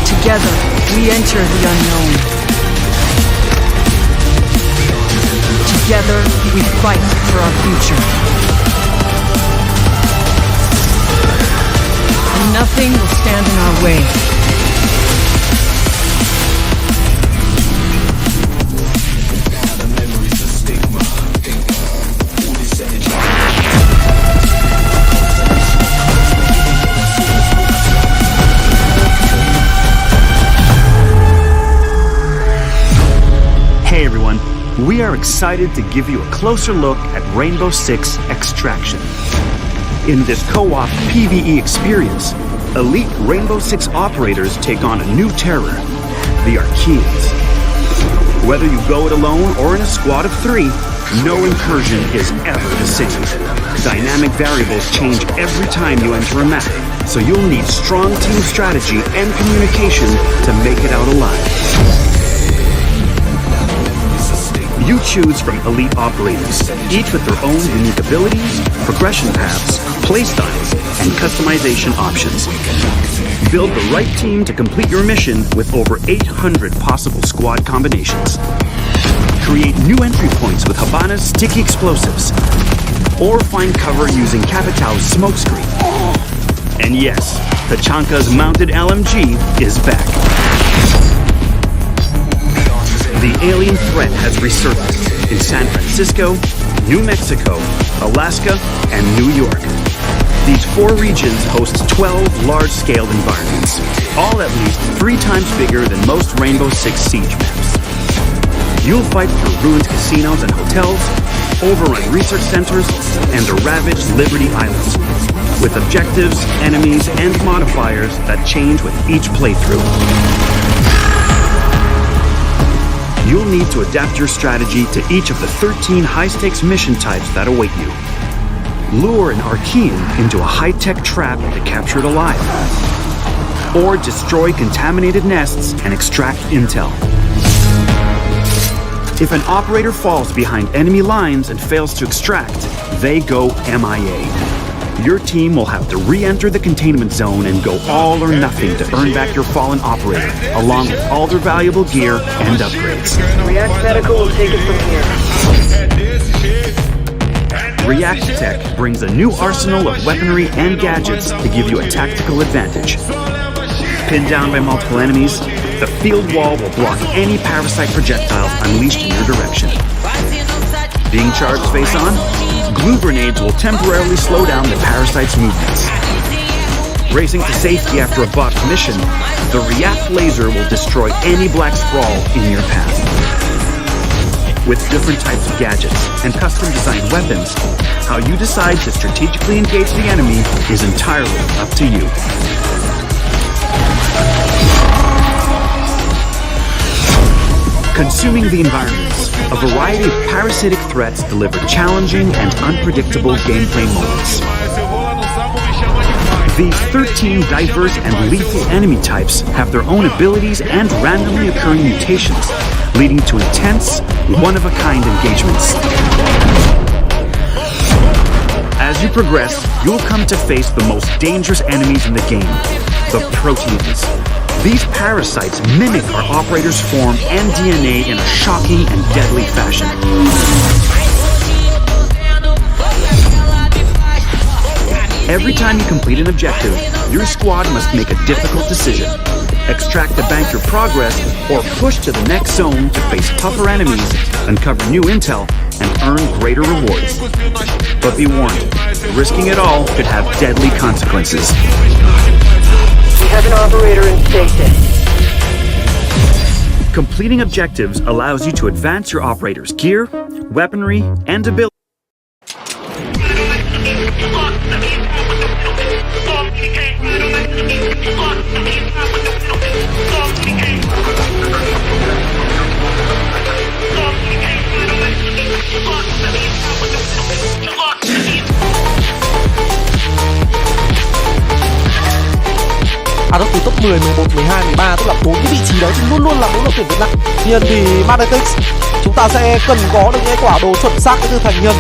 Together, we enter the unknown. Together, we fight for our future. And nothing will stand in our way. Hey everyone, we are excited to give you a closer look at Rainbow Six Extraction. In this co-op PvE experience, elite Rainbow Six operators take on a new terror, the Archeans. Whether you go it alone or in a squad of 3, no incursion is ever the same. Dynamic variables change every time you enter a map, so you'll need strong team strategy and communication to make it out alive. You choose from elite operators, each with their own unique abilities, progression paths, playstyles, and customization options. Build the right team to complete your mission with over 800 possible squad combinations. Create new entry points with Habana's sticky explosives, or find cover using Capital's smokescreen. And yes, Tachanka's mounted LMG is back. The alien threat has resurfaced in San Francisco, New Mexico, Alaska, and New York. These 4 regions host 12 large-scale environments, all at least 3 times bigger than most Rainbow Six Siege maps. You'll fight through ruined casinos and hotels, overrun research centers, and the ravaged Liberty Islands, with objectives, enemies, and modifiers that change with each playthrough. You'll need to adapt your strategy to each of the 13 high-stakes mission types that await you. Lure an Archean into a high-tech trap to capture it alive, or destroy contaminated nests and extract intel. If an operator falls behind enemy lines and fails to extract, they go MIA. Your team will have to re-enter the containment zone and go all or nothing to earn back your fallen operator, along with all their valuable gear and upgrades. React Medical will take it from here. React Tech brings a new arsenal of weaponry and gadgets to give you a tactical advantage. Pinned down by multiple enemies, the field wall will block any parasite projectiles unleashed in your direction. Being charged face on, glue grenades will temporarily slow down the parasite's movements. Racing to safety after a botched mission, the React laser will destroy any black sprawl in your path. With different types of gadgets and custom-designed weapons, how you decide to strategically engage the enemy is entirely up to you. Consuming the environments, a variety of parasitic threats deliver challenging and unpredictable gameplay moments. These 13 diverse and lethal enemy types have their own abilities and randomly occurring mutations, leading to intense, one-of-a-kind engagements. As you progress, you'll come to face the most dangerous enemies in the game, the Proteans. These parasites mimic our operator's form and DNA in a shocking and deadly fashion. Every time you complete an objective, your squad must make a difficult decision. Extract to bank your progress, or push to the next zone to face tougher enemies, uncover new intel, and earn greater rewards. But be warned, risking it all could have deadly consequences. We have an operator in station. Completing objectives allows you to advance your operator's gear, weaponry, and ability. Top từ top 10, 11, 12, 13, tức là 4 cái vị trí đó thì luôn luôn là mỗi đội tuyển Việt Nam. Tuy nhiên thì Mathematics chúng ta sẽ cần có được những quả đồ chuẩn xác từ thành nhân.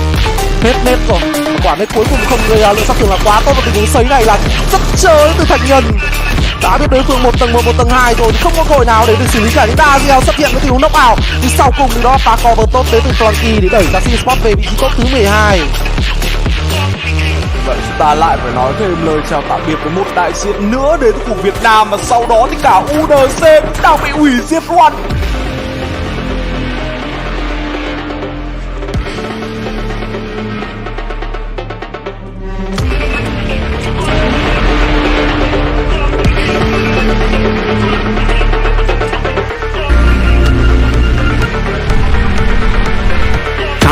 Hết nét rồi. Quả nét cuối cùng không gây ra lượng sát thương là quá tốt, và tình huống sấy này là rất chớ từ thành nhân. Đã biết đối phương 1 tầng 1, 1 tầng 2 rồi thì không có cơ hội nào để được xử lý cả. Những Daziel xuất hiện với tình huống knock out. Thì sau cùng thì đó phá cover tốt tới từ Flanky để đẩy Taxi Sport về vị trí top thứ 12. Vậy chúng ta lại phải nói thêm lời chào tạm biệt với một đại diện nữa đến từ Việt Nam, và sau đó thì cả UNC đang bị hủy diệt luôn.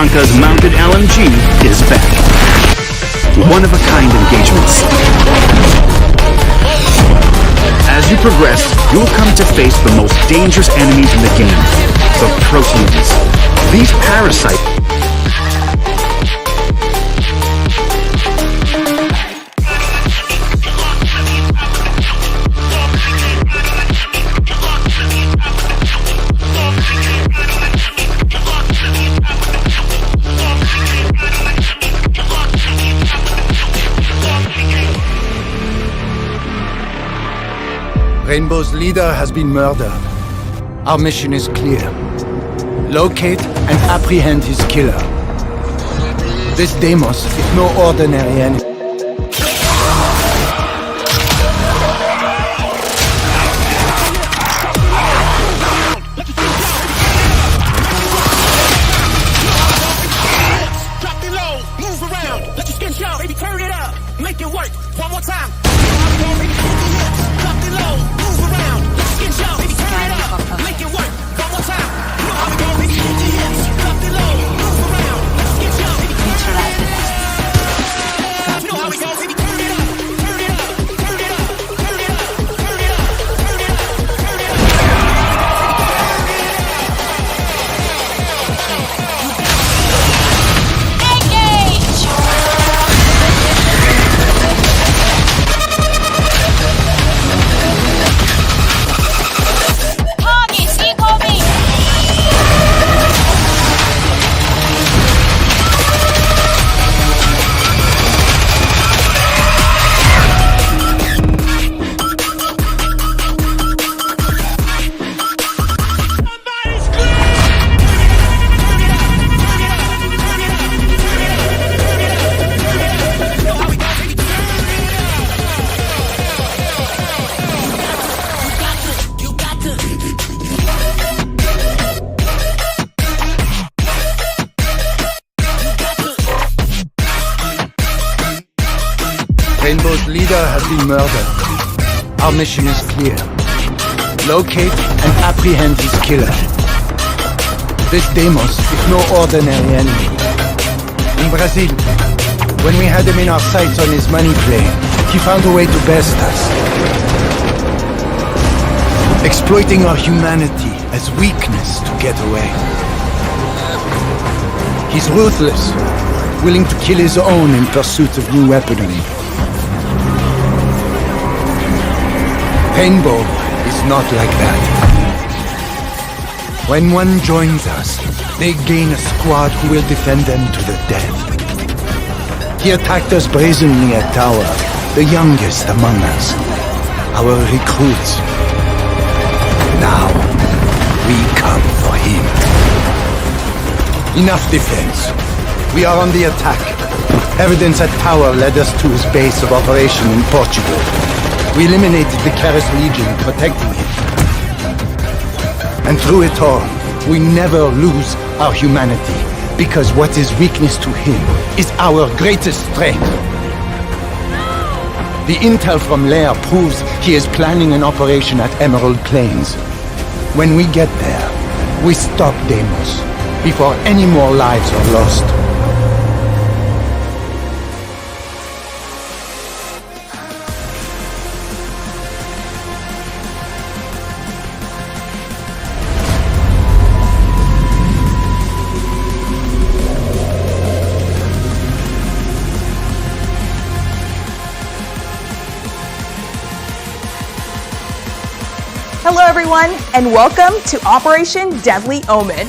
Bianca's mounted LMG is back. One-of-a-kind engagements. As you progress, you'll come to face the most dangerous enemies in the game, the proteins. These parasites Rainbow's leader has been murdered. Our mission is clear. Locate and apprehend his killer. This Deimos is no ordinary enemy. Drop it low, move around, let your skin show, baby, turn it up, make it work, one more time. Drop it low, move around, let your skin show, baby, turn it up, make it work, one more time. You know how we go, baby, hit the hips. Drop it low, move around, let your skin show, baby, neutralize it. You know how we go, baby, turn it up, turn it up, turn it up, turn it up, turn it up, turn it up, turn it up. Rainbow's leader has been murdered. Our mission is clear. Locate and apprehend his killer. This Deimos is no ordinary enemy. In Brazil, when we had him in our sights on his money plane, he found a way to best us. Exploiting our humanity as weakness to get away. He's ruthless, willing to kill his own in pursuit of new weaponry. Rainbow is not like that. When one joins us, they gain a squad who will defend them to the death. He attacked us brazenly at Tower, the youngest among us, our recruits. Now, we come for him. Enough defense. We are on the attack. Evidence at Tower led us to his base of operation in Portugal. We eliminated the Keras Legion protecting him. And through it all, we never lose our humanity, because what is weakness to him is our greatest strength. The intel from Lair proves he is planning an operation at Emerald Plains. When we get there, we stop Deimos before any more lives are lost. Hello everyone, and welcome to Operation Deadly Omen.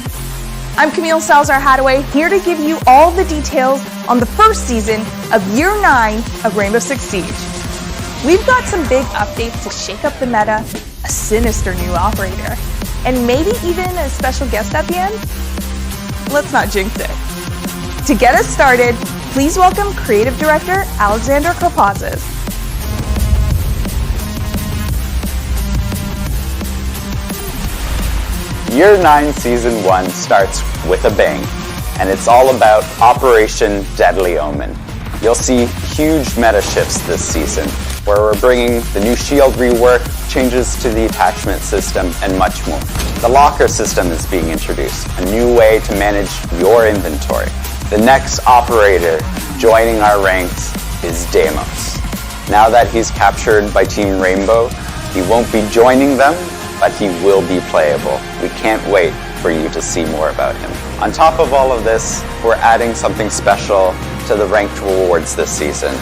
I'm Camille Salazar-Hadaway, here to give you all the details on the first season of Year 9 of Rainbow Six Siege. We've got some big updates to shake up the meta, a sinister new operator, and maybe even a special guest at the end? Let's not jinx it. To get us started, please welcome Creative Director Alexander Karpazis. Year 9 Season 1 starts with a bang, and it's all about Operation Deadly Omen. You'll see huge meta shifts this season, where we're bringing the new shield rework, changes to the attachment system, and much more. The locker system is being introduced, a new way to manage your inventory. The next operator joining our ranks is Deimos. Now that he's captured by Team Rainbow, he won't be joining them, but he will be playable. We can't wait for you to see more about him. On top of all of this, we're adding something special to the ranked rewards this season.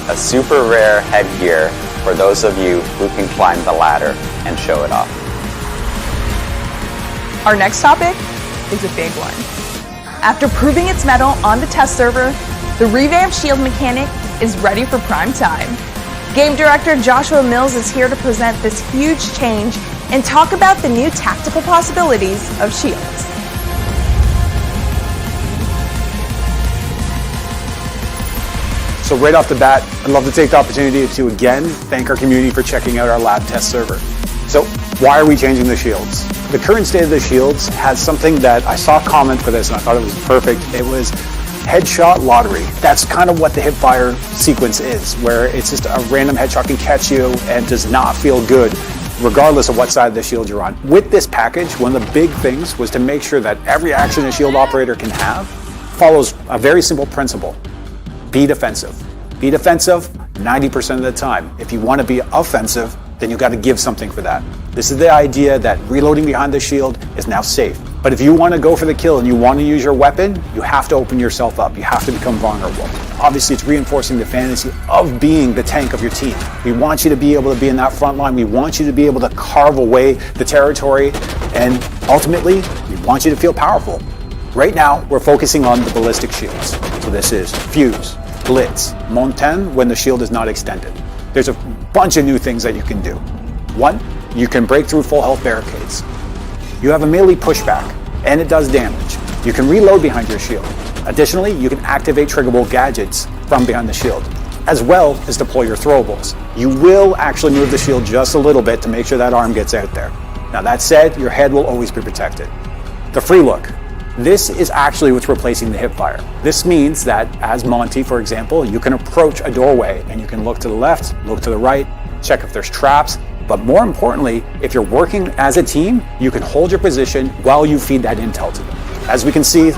A super rare headgear for those of you who can climb the ladder and show it off. Our next topic is a big one. After proving its mettle on the test server, the revamped shield mechanic is ready for prime time. Game director Joshua Mills is here to present this huge change and talk about the new tactical possibilities of shields. So right off the bat, I'd love to take the opportunity to again thank our community for checking out our lab test server. So why are we changing the shields? The current state of the shields has something that I saw a comment for this and I thought it was perfect. It was headshot lottery. That's kind of what the hipfire sequence is, where it's just a random headshot can catch you and does not feel good regardless of what side of the shield you're on. With this package, one of the big things was to make sure that every action a shield operator can have follows a very simple principle. Be defensive. Be defensive 90% of the time. If you want to be offensive, then you got to give something for that. This is the idea that reloading behind the shield is now safe. But if you want to go for the kill and you want to use your weapon, you have to open yourself up. You have to become vulnerable. Obviously, it's reinforcing the fantasy of being the tank of your team. We want you to be able to be in that front line. We want you to be able to carve away the territory. And ultimately, we want you to feel powerful. Right now, we're focusing on the ballistic shields. So this is Fuse, Blitz, Montaigne when the shield is not extended. There's a bunch of new things that you can do. One, you can break through full health barricades. You have a melee pushback, and it does damage. You can reload behind your shield. Additionally, you can activate triggerable gadgets from behind the shield, as well as deploy your throwables. You will actually move the shield just a little bit to make sure that arm gets out there. Now that said, your head will always be protected. The free look. This is actually what's replacing the hipfire. This means that, as Monty, for example, you can approach a doorway and you can look to the left, look to the right, check if there's traps, but more importantly, if you're working as a team, you can hold your position while you feed that intel to them. As we can see,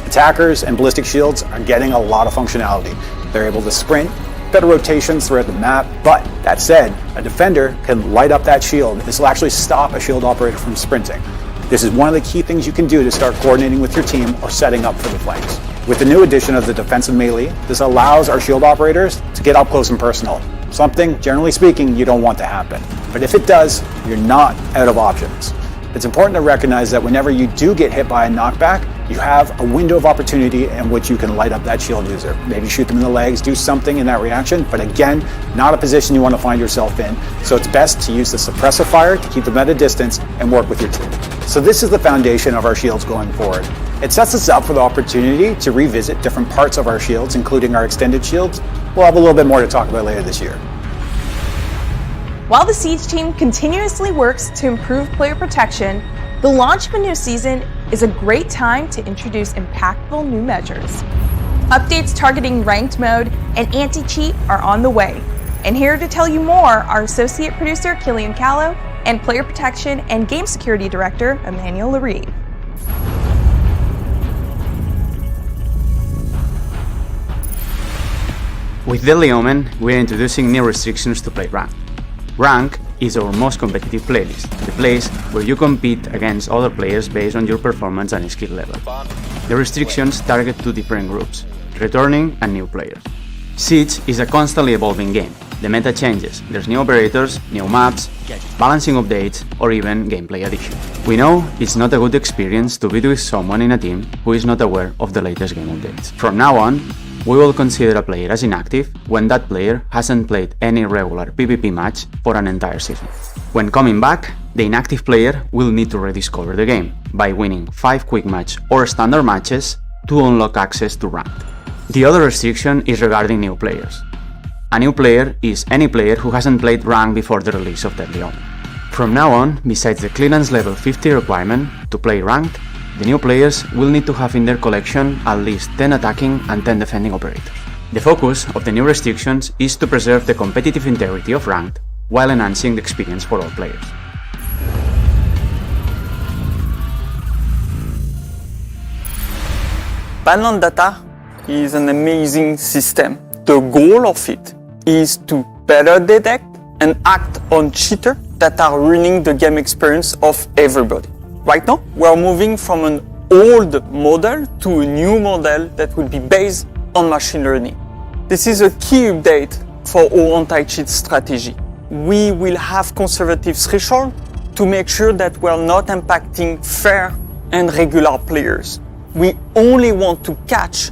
attackers and ballistic shields are getting a lot of functionality. They're able to sprint, better rotations throughout the map, but that said, a defender can light up that shield. This will actually stop a shield operator from sprinting. This is one of the key things you can do to start coordinating with your team or setting up for the flanks. With the new addition of the defensive melee, this allows our shield operators to get up close and personal. Something, generally speaking, you don't want to happen. But if it does, you're not out of options. It's important to recognize that whenever you do get hit by a knockback, you have a window of opportunity in which you can light up that shield user. Maybe shoot them in the legs, do something in that reaction, but again, not a position you want to find yourself in. So it's best to use the suppressive fire to keep them at a distance and work with your team. So this is the foundation of our shields going forward. It sets us up for the opportunity to revisit different parts of our shields, including our extended shields. We'll have a little bit more to talk about later this year. While the Siege team continuously works to improve player protection, the launch of a new season is a great time to introduce impactful new measures. Updates targeting ranked mode and anti-cheat are on the way. And here to tell you more are associate producer Killian Callow and player protection and game security director Emmanuel Larive. With Deadly Omen, we are introducing new restrictions to play Rank. Rank is our most competitive playlist, the place where you compete against other players based on your performance and skill level. The restrictions target two different groups, returning and new players. Siege is a constantly evolving game. The meta changes, there's new operators, new maps, balancing updates, or even gameplay additions. We know it's not a good experience to be with someone in a team who is not aware of the latest game updates. From now on, we will consider a player as inactive when that player hasn't played any regular PvP match for an entire season. When coming back, the inactive player will need to rediscover the game by winning 5 quick match or standard matches to unlock access to Ranked. The other restriction is regarding new players. A new player is any player who hasn't played Ranked before the release of Deadly Omen. From now on, besides the clearance level 50 requirement to play Ranked, the new players will need to have in their collection at least 10 attacking and 10 defending operators. The focus of the new restrictions is to preserve the competitive integrity of Ranked while enhancing the experience for all players. Ban on data is an amazing system. The goal of it is to better detect and act on cheaters that are ruining the game experience of everybody. Right now, we are moving from an old model to a new model that will be based on machine learning. This is a key update for our anti-cheat strategy. We will have conservative threshold to make sure that we are not impacting fair and regular players. We only want to catch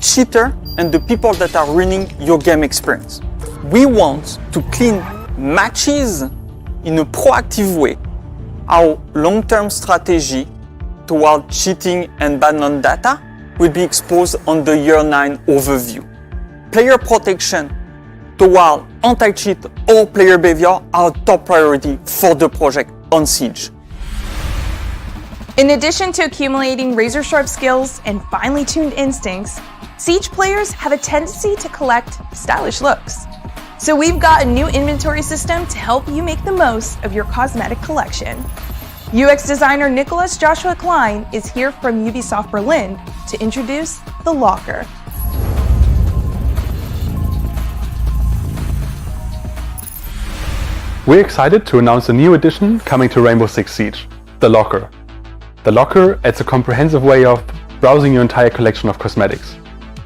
cheaters and the people that are ruining your game experience. We want to clean matches in a proactive way. Our long-term strategy toward cheating and ban on data will be exposed on the Year 9 overview. Player protection toward anti-cheat or player behavior are top priority for the project on Siege. In addition to accumulating razor-sharp skills and finely tuned instincts, Siege players have a tendency to collect stylish looks. So we've got a new inventory system to help you make the most of your cosmetic collection. UX designer Nicholas Joshua Klein is here from Ubisoft Berlin to introduce the Locker. We're excited to announce a new addition coming to Rainbow Six Siege, the Locker. The Locker adds a comprehensive way of browsing your entire collection of cosmetics.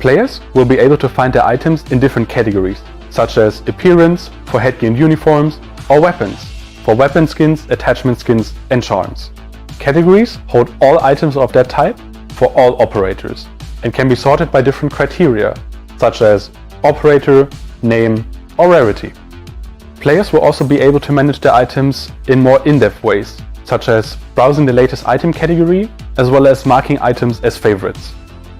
Players will be able to find their items in different categories, such as appearance for headgear and uniforms, or weapons for weapon skins, attachment skins, and charms. Categories hold all items of that type for all operators and can be sorted by different criteria, such as operator, name, or rarity. Players will also be able to manage their items in more in-depth ways, such as browsing the latest item category, as well as marking items as favorites.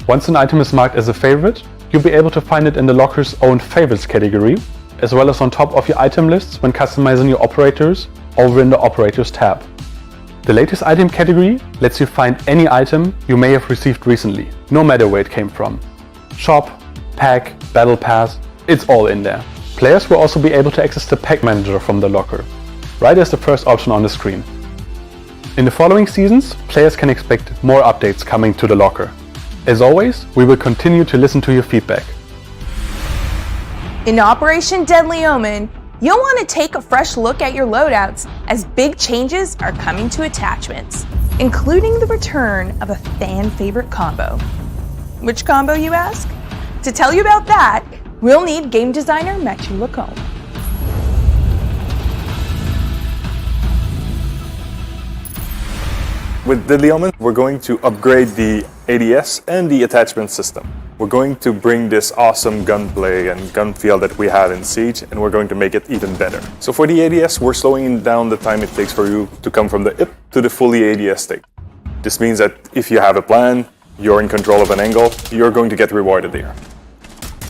Once an item is marked as a favorite, you'll be able to find it in the Locker's own favorites category, as well as on top of your item lists when customizing your operators over in the operators tab. The latest item category lets you find any item you may have received recently, no matter where it came from. Shop, pack, battle pass, it's all in there. Players will also be able to access the pack manager from the Locker, right as the first option on the screen. In the following seasons, players can expect more updates coming to the Locker. As always, we will continue to listen to your feedback. In Operation Deadly Omen, you'll want to take a fresh look at your loadouts as big changes are coming to attachments, including the return of a fan favorite combo. Which combo, you ask? To tell you about that, we'll need game designer Matthew Lacombe. With Deadly Omen, we're going to upgrade the ADS and the attachment system. We're going to bring this awesome gunplay and gun feel that we have in Siege, and we're going to make it even better. So for the ADS, we're slowing down the time it takes for you to come from the IP to the fully ADS state. This means that if you have a plan, you're in control of an angle, you're going to get rewarded there.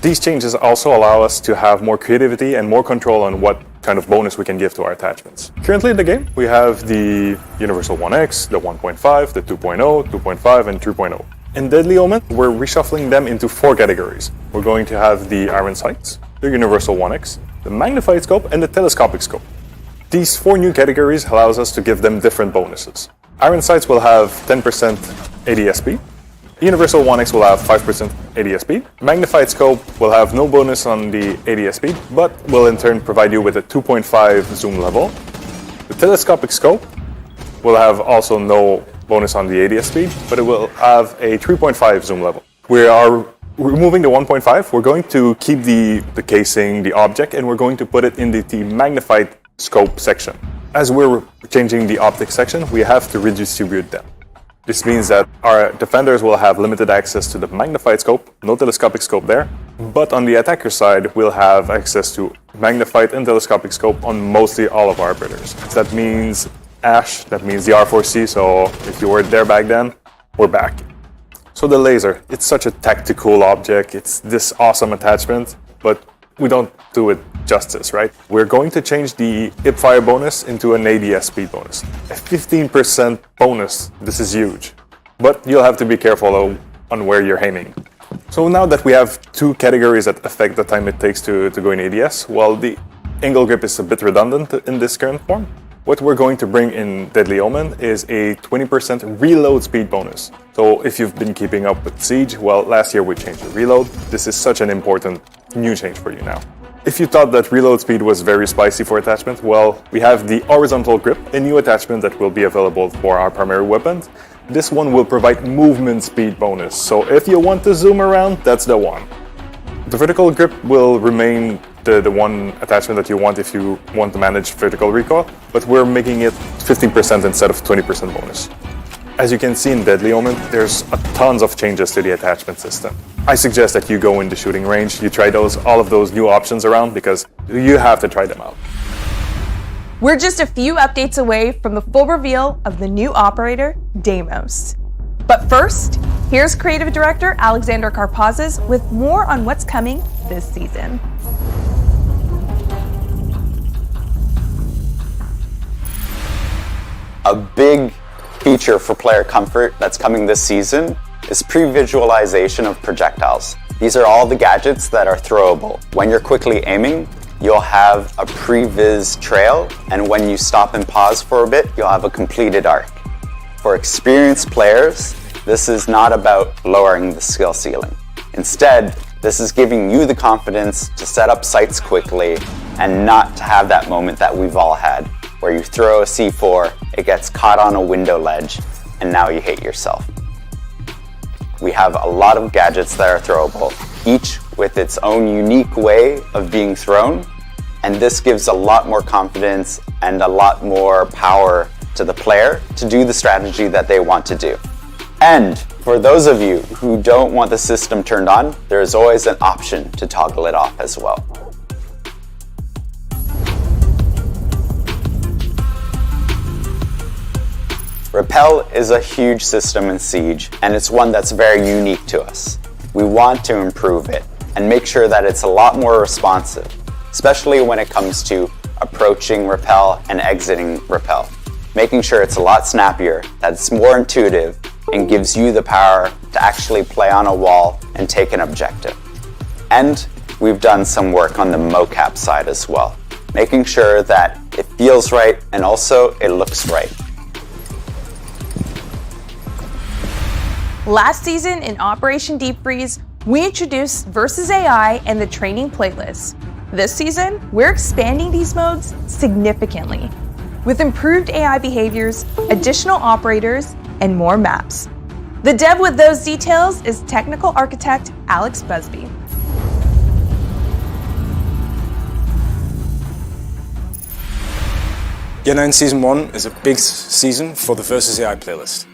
These changes also allow us to have more creativity and more control on what kind of bonus we can give to our attachments. Currently in the game, we have the Universal 1X, the 1.5, the 2.0, 2.5, and 3.0. In Deadly Omen, we're reshuffling them into 4 categories. We're going to have the Iron Sights, the Universal 1X, the Magnified Scope, and the Telescopic Scope. These 4 new categories allows us to give them different bonuses. Iron Sights will have 10% ADS speed. Universal 1X will have 5% ADS speed. Magnified Scope will have no bonus on the ADS speed, but will in turn provide you with a 2.5 zoom level. The Telescopic Scope will have also no bonus on the ADS speed, but it will have a 3.5 zoom level. We are removing the 1.5. We're going to keep the casing, the object, and we're going to put it in the Magnified Scope section. As we're changing the optic section, we have to redistribute them. This means that our defenders will have limited access to the magnified scope, no telescopic scope there, but on the attacker side, we'll have access to magnified and telescopic scope on mostly all of our operators. That means Ash, that means the R4C, so if you were there back then, we're back. So the laser, it's such a tactical object, it's this awesome attachment, but we don't do it justice, right? We're going to change the hipfire bonus into an ADS speed bonus. A 15% bonus, this is huge. But you'll have to be careful on where you're aiming. So now that we have two categories that affect the time it takes to go in ADS, well, the angle grip is a bit redundant in this current form. What we're going to bring in Deadly Omen is a 20% reload speed bonus. So if you've been keeping up with Siege, well, last year we changed the reload. This is such an important new change for you now. If you thought that reload speed was very spicy for attachment, well, we have the horizontal grip, a new attachment that will be available for our primary weapons. This one will provide movement speed bonus, so if you want to zoom around, that's the one. The vertical grip will remain the one attachment that you want if you want to manage vertical recoil, but we're making it 15% instead of 20% bonus. As you can see in Deadly Omen, there's tons of changes to the attachment system. I suggest that you go in the shooting range, you try all of those new options around, because you have to try them out. We're just a few updates away from the full reveal of the new operator, Deimos. But first, here's Creative Director Alexander Karpazes with more on what's coming this season. A big feature for player comfort that's coming this season is pre-visualization of projectiles. These are all the gadgets that are throwable. When you're quickly aiming, you'll have a pre-vis trail, and when you stop and pause for a bit, you'll have a completed arc. For experienced players, this is not about lowering the skill ceiling. Instead, this is giving you the confidence to set up sights quickly and not to have that moment that we've all had, where you throw a C4, it gets caught on a window ledge, and now you hate yourself. We have a lot of gadgets that are throwable, each with its own unique way of being thrown, and this gives a lot more confidence and a lot more power to the player to do the strategy that they want to do. And for those of you who don't want the system turned on, there is always an option to toggle it off as well. Repel is a huge system in Siege, and it's one that's very unique to us. We want to improve it and make sure that it's a lot more responsive, especially when it comes to approaching Repel and exiting Repel. Making sure it's a lot snappier, that it's more intuitive, and gives you the power to actually play on a wall and take an objective. And we've done some work on the mocap side as well, making sure that it feels right and also it looks right. Last season in Operation Deep Freeze, we introduced Versus AI and the training playlist. This season, we're expanding these modes significantly, with improved AI behaviors, additional operators, and more maps. The dev with those details is technical architect Alex Busby. Year 9 Season 1 is a big season for the Versus AI playlist.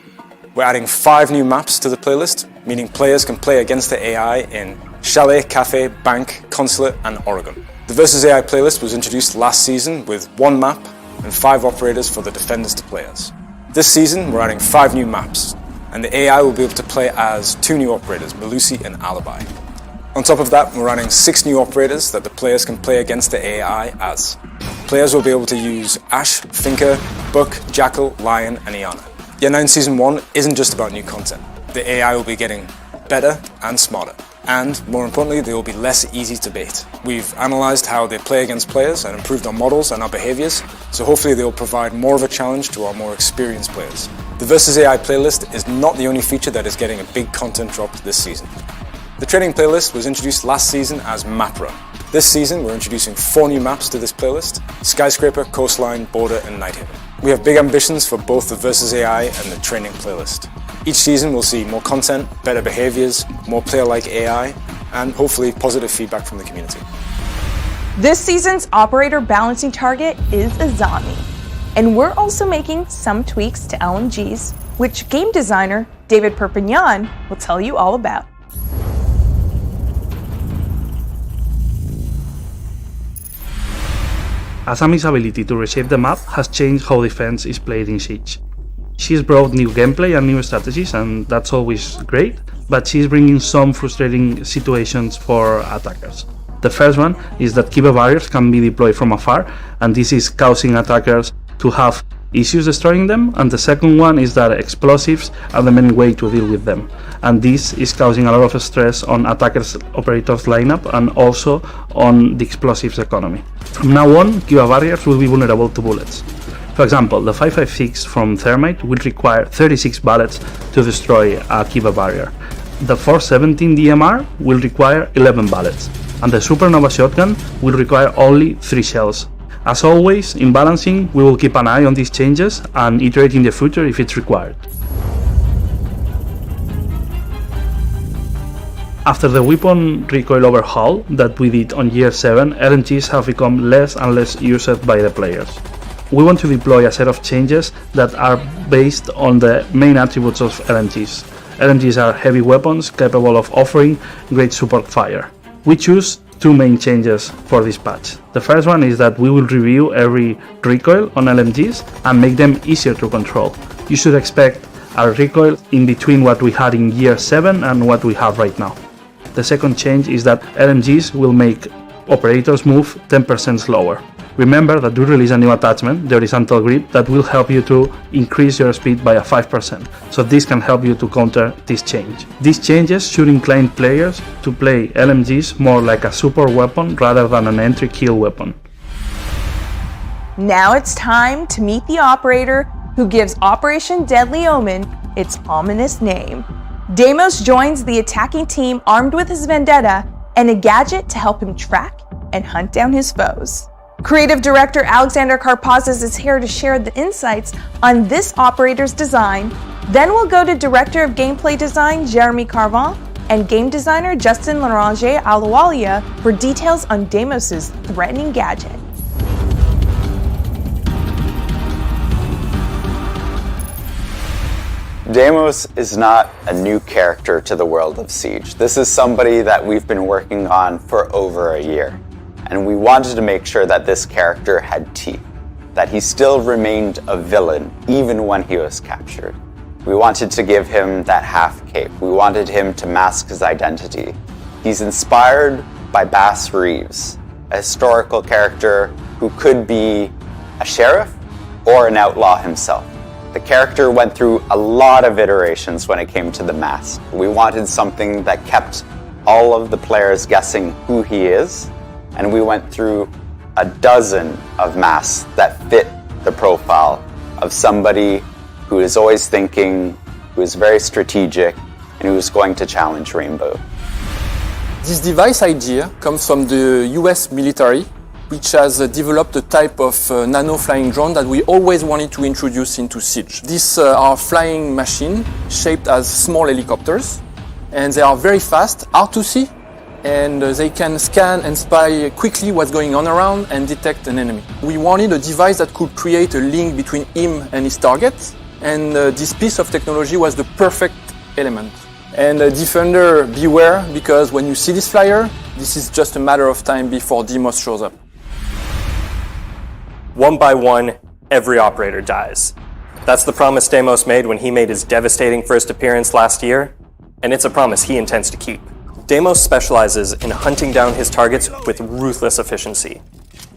We're adding 5 new maps to the playlist, meaning players can play against the AI in Chalet, Cafe, Bank, Consulate, and Oregon. The Versus AI playlist was introduced last season with 1 map and 5 operators for the defenders to play as. This season, we're adding 5 new maps, and the AI will be able to play as 2 new operators, Melusi and Alibi. On top of that, we're adding 6 new operators that the players can play against the AI as. Players will be able to use Ash, Finker, Buck, Jackal, Lion, and Iana. Year 9 Season 1 isn't just about new content. The AI will be getting better and smarter. And, more importantly, they will be less easy to bait. We've analysed how they play against players and improved our models and our behaviours, so hopefully they will provide more of a challenge to our more experienced players. The Versus AI playlist is not the only feature that is getting a big content drop this season. The training playlist was introduced last season as Map Run. This season, we're introducing 4 new maps to this playlist: Skyscraper, Coastline, Border, and Nighthaven. We have big ambitions for both the Versus AI and the training playlist. Each season we'll see more content, better behaviors, more player-like AI, and hopefully positive feedback from the community. This season's operator balancing target is a zombie, and we're also making some tweaks to LMGs, which game designer David Perpignan will tell you all about. Asami's ability to reshape the map has changed how defense is played in Siege. She's brought new gameplay and new strategies, and that's always great, but she's bringing some frustrating situations for attackers. The first one is that Kiba barriers can be deployed from afar, and this is causing attackers to have issues destroying them, and the second one is that explosives are the main way to deal with them, and this is causing a lot of stress on attackers operators lineup and also on the explosives economy. From now on, Kiva barriers will be vulnerable to bullets. For example, the 556 from Thermite will require 36 bullets to destroy a Kiva barrier. The 417 DMR will require 11 bullets, and the Supernova shotgun will require only 3 shells. As always, in balancing, we will keep an eye on these changes and iterate in the future if it's required. After the weapon recoil overhaul that we did on year 7, LMGs have become less and less used by the players. We want to deploy a set of changes that are based on the main attributes of LMGs. LMGs are heavy weapons capable of offering great support fire. We choose 2 main changes for this patch. The first one is that we will review every recoil on LMGs and make them easier to control. You should expect a recoil in between what we had in year 7 and what we have right now. The second change is that LMGs will make operators move 10% slower. Remember that we release a new attachment, the horizontal grip, that will help you to increase your speed by a 5%, so this can help you to counter this change. These changes should incline players to play LMGs more like a support weapon rather than an entry kill weapon. Now it's time to meet the operator who gives Operation Deadly Omen its ominous name. Deimos joins the attacking team armed with his vendetta and a gadget to help him track and hunt down his foes. Creative director Alexander Karpazis is here to share the insights on this operator's design. Then we'll go to director of gameplay design Jeremy Carvin and game designer Justin Laranger Aluwalia for details on Deimos' threatening gadget. Deimos is not a new character to the world of Siege. This is somebody that we've been working on for over a year. And we wanted to make sure that this character had teeth, that he still remained a villain even when he was captured. We wanted to give him that half cape. We wanted him to mask his identity. He's inspired by Bass Reeves, a historical character who could be a sheriff or an outlaw himself. The character went through a lot of iterations when it came to the mask. We wanted something that kept all of the players guessing who he is, and we went through a dozen of masks that fit the profile of somebody who is always thinking, who is very strategic, and who is going to challenge Rainbow. This device idea comes from the US military, which has developed a type of nano flying drone that we always wanted to introduce into Siege. These are flying machines shaped as small helicopters, and they are very fast, hard to see, and they can scan and spy quickly what's going on around and detect an enemy. We wanted a device that could create a link between him and his target, and this piece of technology was the perfect element. And Defender, beware, because when you see this flyer, this is just a matter of time before Deimos shows up. One by one, every operator dies. That's the promise Deimos made when he made his devastating first appearance last year, and it's a promise he intends to keep. Deimos specializes in hunting down his targets with ruthless efficiency.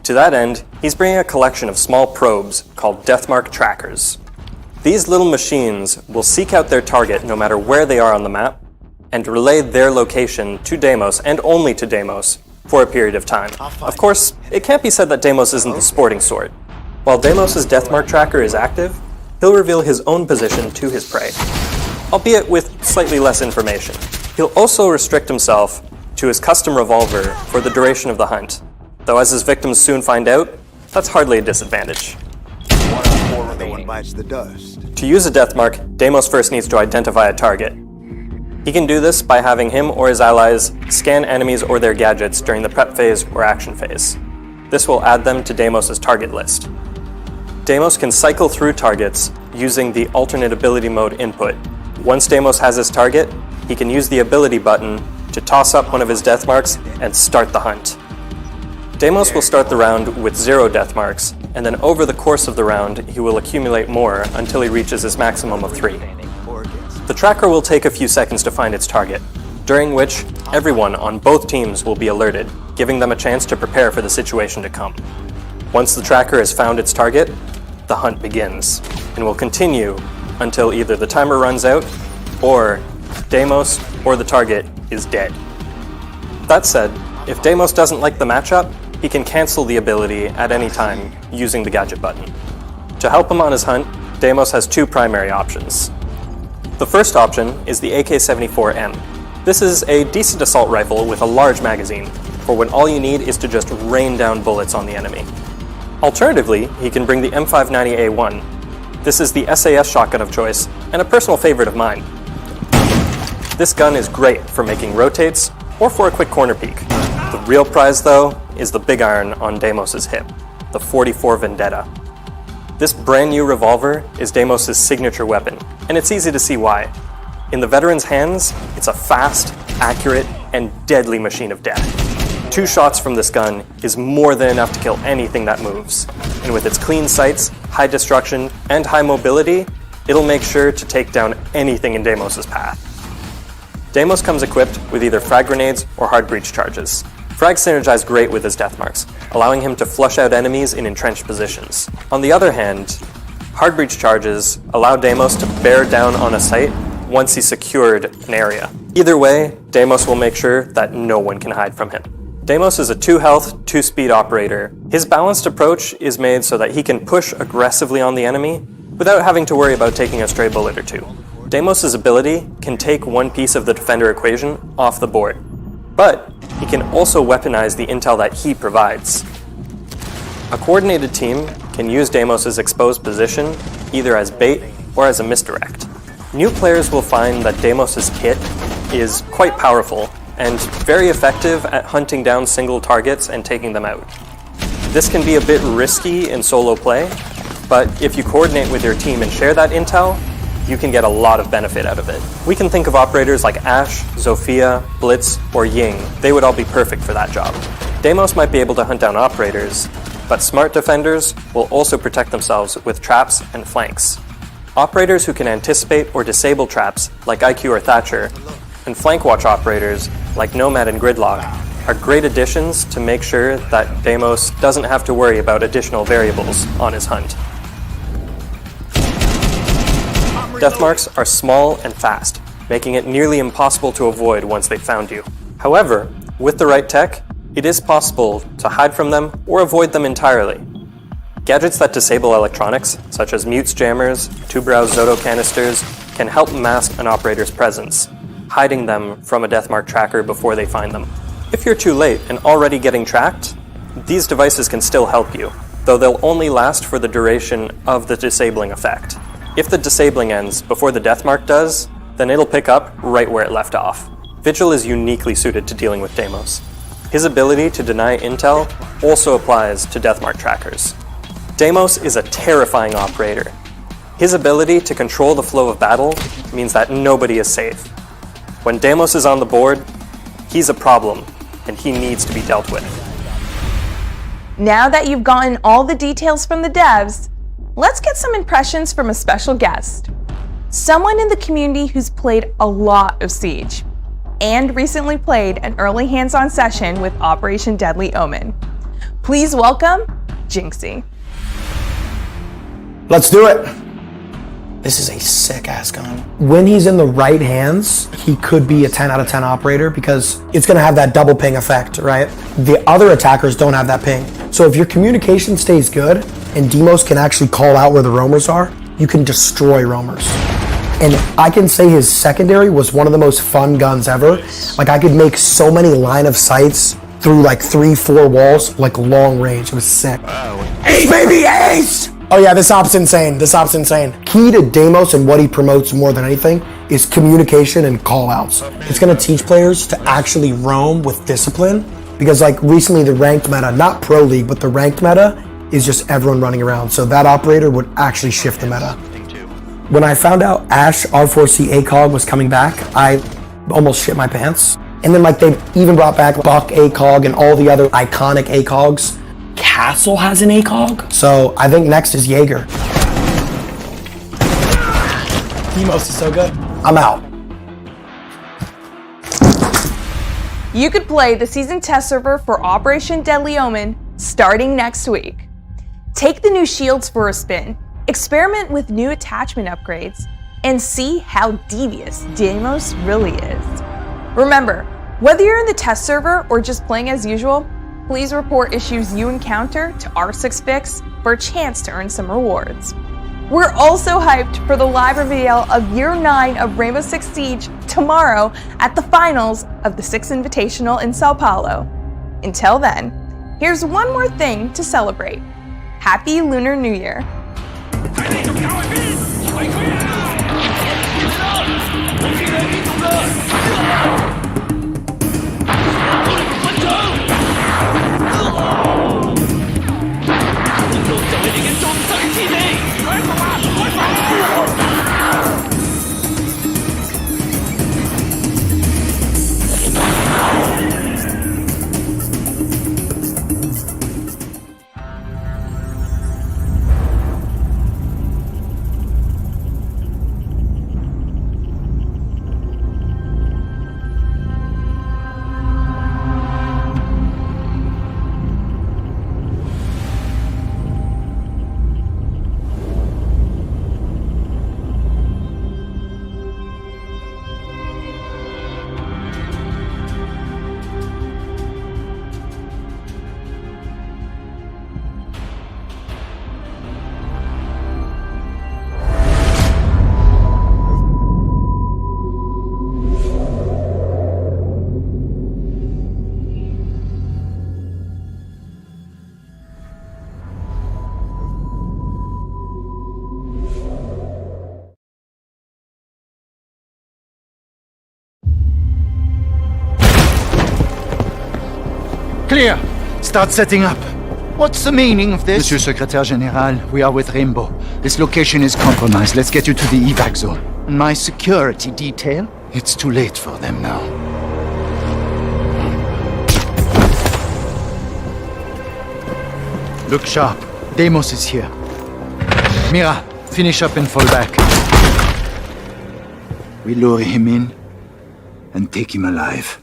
To that end, he's bringing a collection of small probes called Deathmark trackers. These little machines will seek out their target no matter where they are on the map, and relay their location to Deimos and only to Deimos for a period of time. Of course, it can't be said that Deimos isn't the sporting sort. While Deimos' Deathmark tracker is active, he'll reveal his own position to his prey, albeit with slightly less information. He'll also restrict himself to his custom revolver for the duration of the hunt, though as his victims soon find out, that's hardly a disadvantage. The one bites the dust. To use a Deathmark, Deimos first needs to identify a target. He can do this by having him or his allies scan enemies or their gadgets during the prep phase or action phase. This will add them to Deimos' target list. Deimos can cycle through targets using the alternate ability mode input. Once Deimos has his target, he can use the ability button to toss up one of his Deathmarks and start the hunt. Deimos will start the round with 0 Deathmarks, and then over the course of the round, he will accumulate more until he reaches his maximum of 3. The tracker will take a few seconds to find its target, during which everyone on both teams will be alerted, giving them a chance to prepare for the situation to come. Once the tracker has found its target, the hunt begins, and will continue until either the timer runs out, or Deimos or the target is dead. That said, if Deimos doesn't like the matchup, he can cancel the ability at any time using the gadget button. To help him on his hunt, Deimos has two primary options. The first option is the AK-74M. This is a decent assault rifle with a large magazine, for when all you need is to just rain down bullets on the enemy. Alternatively, he can bring the M590A1. This is the SAS shotgun of choice, and a personal favorite of mine. This gun is great for making rotates, or for a quick corner peek. The real prize, though, is the big iron on Deimos' hip, the 44 Vendetta. This brand new revolver is Deimos' signature weapon, and it's easy to see why. In the veteran's hands, it's a fast, accurate, and deadly machine of death. 2 shots from this gun is more than enough to kill anything that moves, and with its clean sights, high destruction, and high mobility, it'll make sure to take down anything in Deimos' path. Deimos comes equipped with either frag grenades or hard breach charges. Frags synergize great with his death marks, allowing him to flush out enemies in entrenched positions. On the other hand, hard breach charges allow Deimos to bear down on a site once he's secured an area. Either way, Deimos will make sure that no one can hide from him. Deimos is a 2-health, 2-speed operator. His balanced approach is made so that he can push aggressively on the enemy without having to worry about taking a stray bullet or two. Deimos' ability can take one piece of the defender equation off the board, but he can also weaponize the intel that he provides. A coordinated team can use Deimos' exposed position either as bait or as a misdirect. New players will find that Deimos' kit is quite powerful and very effective at hunting down single targets and taking them out. This can be a bit risky in solo play, but if you coordinate with your team and share that intel, you can get a lot of benefit out of it. We can think of operators like Ash, Zofia, Blitz, or Ying. They would all be perfect for that job. Deimos might be able to hunt down operators, but smart defenders will also protect themselves with traps and flanks. Operators who can anticipate or disable traps, like IQ or Thatcher, and flank watch operators, like Nomad and Gridlock, are great additions to make sure that Deimos doesn't have to worry about additional variables on his hunt. Death marks are small and fast, making it nearly impossible to avoid once they've found you. However, with the right tech, it is possible to hide from them or avoid them entirely. Gadgets that disable electronics, such as mutes jammers, two-brows Zoto canisters, can help mask an operator's presence, hiding them from a deathmark tracker before they find them. If you're too late and already getting tracked, these devices can still help you, though they'll only last for the duration of the disabling effect. If the disabling ends before the deathmark does, then it'll pick up right where it left off. Vigil is uniquely suited to dealing with Deimos. His ability to deny intel also applies to deathmark trackers. Deimos is a terrifying operator. His ability to control the flow of battle means that nobody is safe. When Deimos is on the board, he's a problem, and he needs to be dealt with. Now that you've gotten all the details from the devs, let's get some impressions from a special guest. Someone in the community who's played a lot of Siege, and recently played an early hands-on session with Operation Deadly Omen. Please welcome Jinxie. Let's do it. This is a sick-ass gun. When he's in the right hands, he could be a 10 out of 10 operator because it's gonna have that double ping effect, right? The other attackers don't have that ping. So if your communication stays good and Deimos can actually call out where the roamers are, you can destroy roamers. And I can say his secondary was one of the most fun guns ever. Like I could make so many line of sights through like 3-4 walls, like long range. It was sick. Ace baby, ace! Oh yeah, this op's insane. This op's insane. Key to Deimos and what he promotes more than anything is communication and call outs. It's gonna teach players to actually roam with discipline because like recently the ranked meta, not pro league, but the ranked meta is just everyone running around. So that operator would actually shift the meta. When I found out Ash R4C ACOG was coming back, I almost shit my pants. And then like they even brought back Buck ACOG and all the other iconic ACOGs. Castle has an ACOG. So I think next is Jaeger. Deimos is so good. I'm out. You could play the season test server for Operation Deadly Omen starting next week. Take the new shields for a spin, experiment with new attachment upgrades, and see how devious Deimos really is. Remember, whether you're in the test server or just playing as usual, please report issues you encounter to R6Fix for a chance to earn some rewards. We're also hyped for the live reveal of Year 9 of Rainbow Six Siege tomorrow at the finals of the Six Invitational in Sao Paulo. Until then, here's one more thing to celebrate. Happy Lunar New Year! Clear! Start setting up. What's the meaning of this? Monsieur Secrétaire Général, we are with Rainbow. This location is compromised. Let's get you to the evac zone. My security detail? It's too late for them now. Look sharp. Deimos is here. Mira, finish up and fall back. We lure him in and take him alive.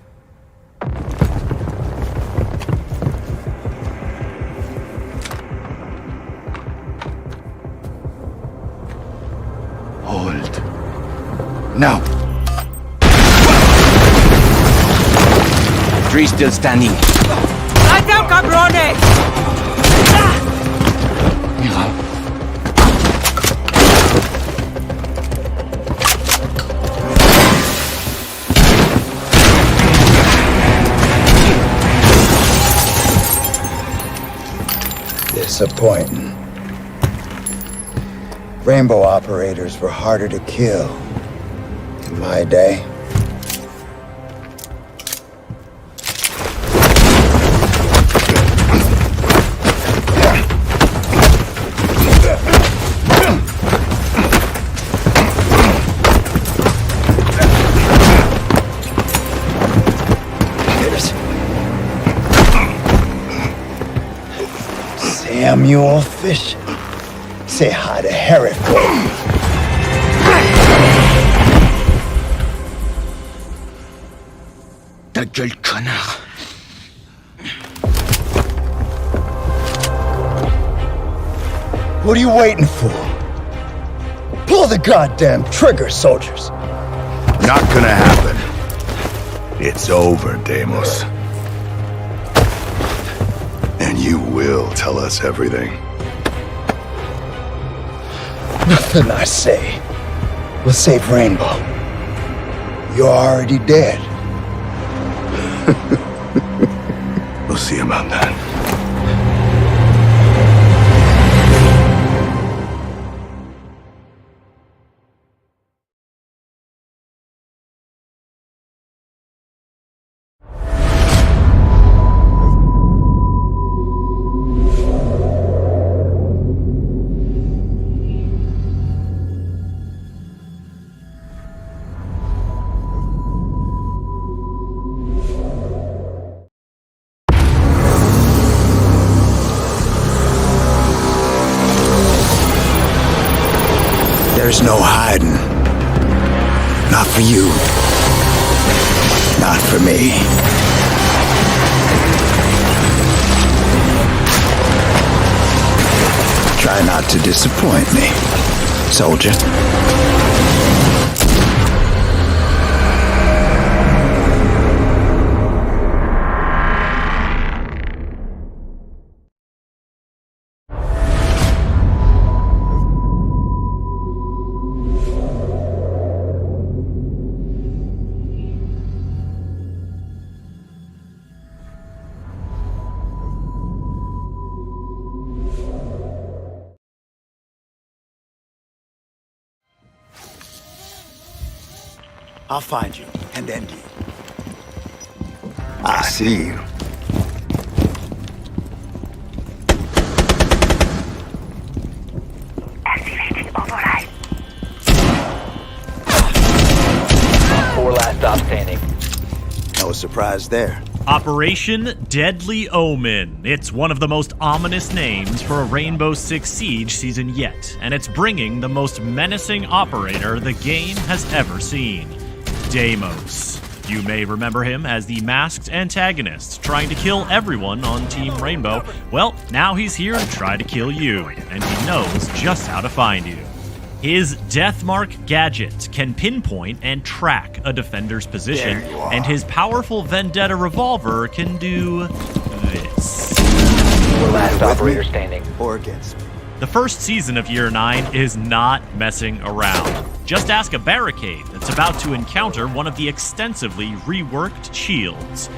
Hold. Now. Tree still standing. Light down, cabrones! Mira. Disappointing. Rainbow operators were harder to kill in my day. Samuel Fish. Say hi to Herrick. Ta gueule, connard. What are you waiting for? Pull the goddamn trigger, soldiers. Not gonna happen. It's over, Deimos. And you will tell us everything. Nothing I say will save Rainbow. You're already dead. We'll see about that. There's no hiding. Not for you. Not for me. Try not to disappoint me, soldier. I'll find you and end you. I see you. Four last stop standing. No surprise there. Operation Deadly Omen. It's one of the most ominous names for a Rainbow Six Siege season yet, and it's bringing the most menacing operator the game has ever seen. Deimos. You may remember him as the masked antagonist, trying to kill everyone on Team Rainbow. Well, now he's here to try to kill you, and he knows just how to find you. His Deathmark gadget can pinpoint and track a defender's position, and his powerful Vendetta revolver can do this. Last operator standing. Or against me. The first season of Year 9 is not messing around. Just ask a barricade that's about to encounter one of the extensively reworked shields.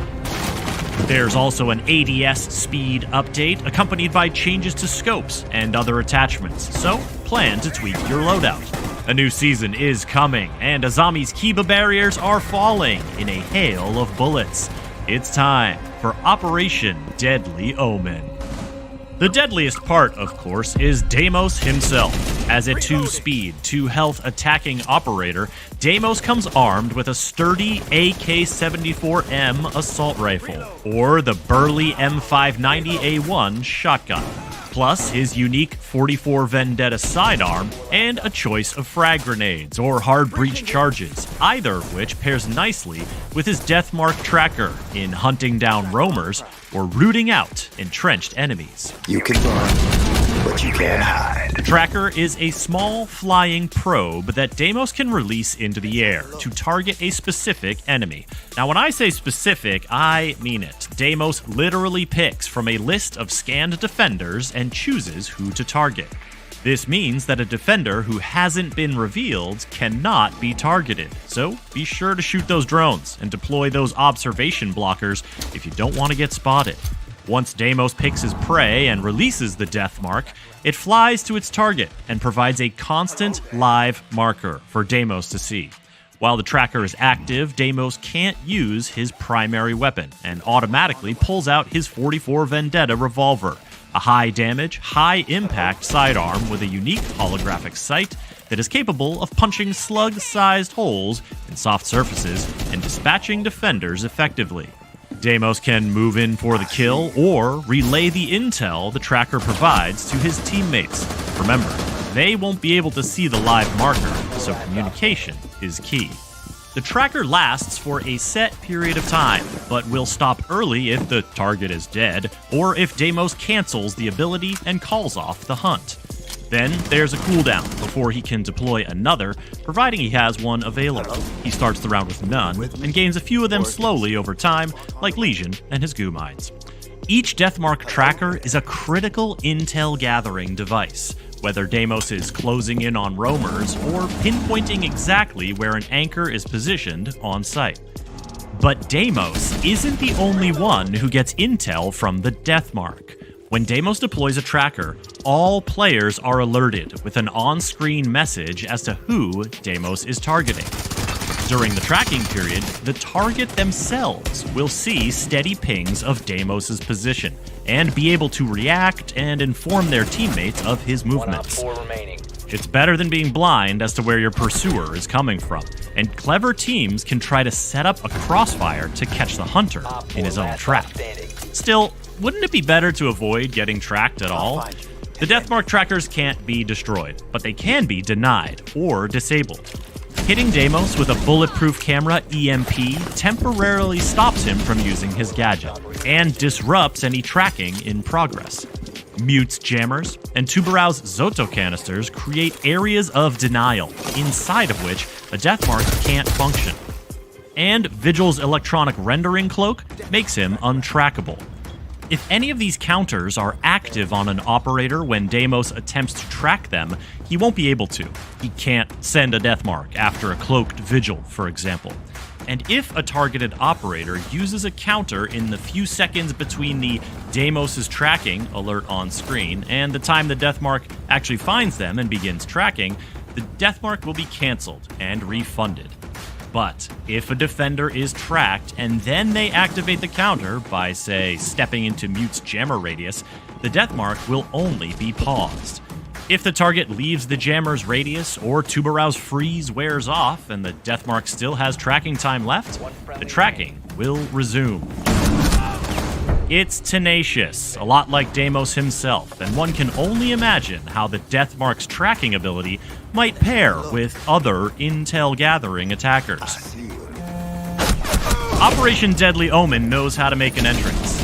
There's also an ADS speed update accompanied by changes to scopes and other attachments, so plan to tweak your loadout. A new season is coming, and Azami's Kiba barriers are falling in a hail of bullets. It's time for Operation Deadly Omen. The deadliest part, of course, is Deimos himself. As a 2-speed, 2-health attacking operator, Deimos comes armed with a sturdy AK-74M assault rifle, or the burly M590A1 shotgun, plus his unique 44 Vendetta sidearm, and a choice of frag grenades or hard breach charges, either of which pairs nicely with his Deathmark tracker in hunting down roamers or rooting out entrenched enemies. You can run, but you can't hide. The tracker is a small flying probe that Deimos can release into the air to target a specific enemy. Now, when I say specific, I mean it. Deimos literally picks from a list of scanned defenders and chooses who to target. This means that a defender who hasn't been revealed cannot be targeted, so be sure to shoot those drones and deploy those observation blockers if you don't want to get spotted. Once Deimos picks his prey and releases the Deathmark, it flies to its target and provides a constant live marker for Deimos to see. While the tracker is active, Deimos can't use his primary weapon and automatically pulls out his 44 Vendetta revolver, a high-damage, high-impact sidearm with a unique holographic sight that is capable of punching slug-sized holes in soft surfaces and dispatching defenders effectively. Deimos can move in for the kill or relay the intel the tracker provides to his teammates. Remember, they won't be able to see the live marker, so communication is key. The tracker lasts for a set period of time, but will stop early if the target is dead, or if Deimos cancels the ability and calls off the hunt. Then there's a cooldown before he can deploy another, providing he has one available. He starts the round with none, and gains a few of them slowly over time, like Legion and his goo mines. Each Deathmark tracker is a critical intel gathering device, whether Deimos is closing in on roamers or pinpointing exactly where an anchor is positioned on site. But Deimos isn't the only one who gets intel from the Deathmark. When Deimos deploys a tracker, all players are alerted with an on-screen message as to who Deimos is targeting. During the tracking period, the target themselves will see steady pings of Deimos' position and be able to react and inform their teammates of his movements. It's better than being blind as to where your pursuer is coming from, and clever teams can try to set up a crossfire to catch the hunter in his own trap. Still, wouldn't it be better to avoid getting tracked at all? The Deathmark trackers can't be destroyed, but they can be denied or disabled. Hitting Deimos with a bulletproof camera EMP temporarily stops him from using his gadget and disrupts any tracking in progress. Mute's jammers and Tubarau's Zoto canisters create areas of denial, inside of which a Deathmark can't function. And Vigil's electronic rendering cloak makes him untrackable. If any of these counters are active on an operator when Deimos attempts to track them, he won't be able to. He can't send a Deathmark after a cloaked Vigil, for example. And if a targeted operator uses a counter in the few seconds between the Deimos' tracking alert on screen and the time the Deathmark actually finds them and begins tracking, the Deathmark will be cancelled and refunded. But if a defender is tracked and then they activate the counter by, say, stepping into Mute's jammer radius, the Deathmark will only be paused. If the target leaves the jammer's radius or Tubarau's freeze wears off and the Deathmark still has tracking time left, the tracking will resume. It's tenacious, a lot like Deimos himself, and one can only imagine how the Deathmark's tracking ability might pair with other intel-gathering attackers. Operation Deadly Omen knows how to make an entrance.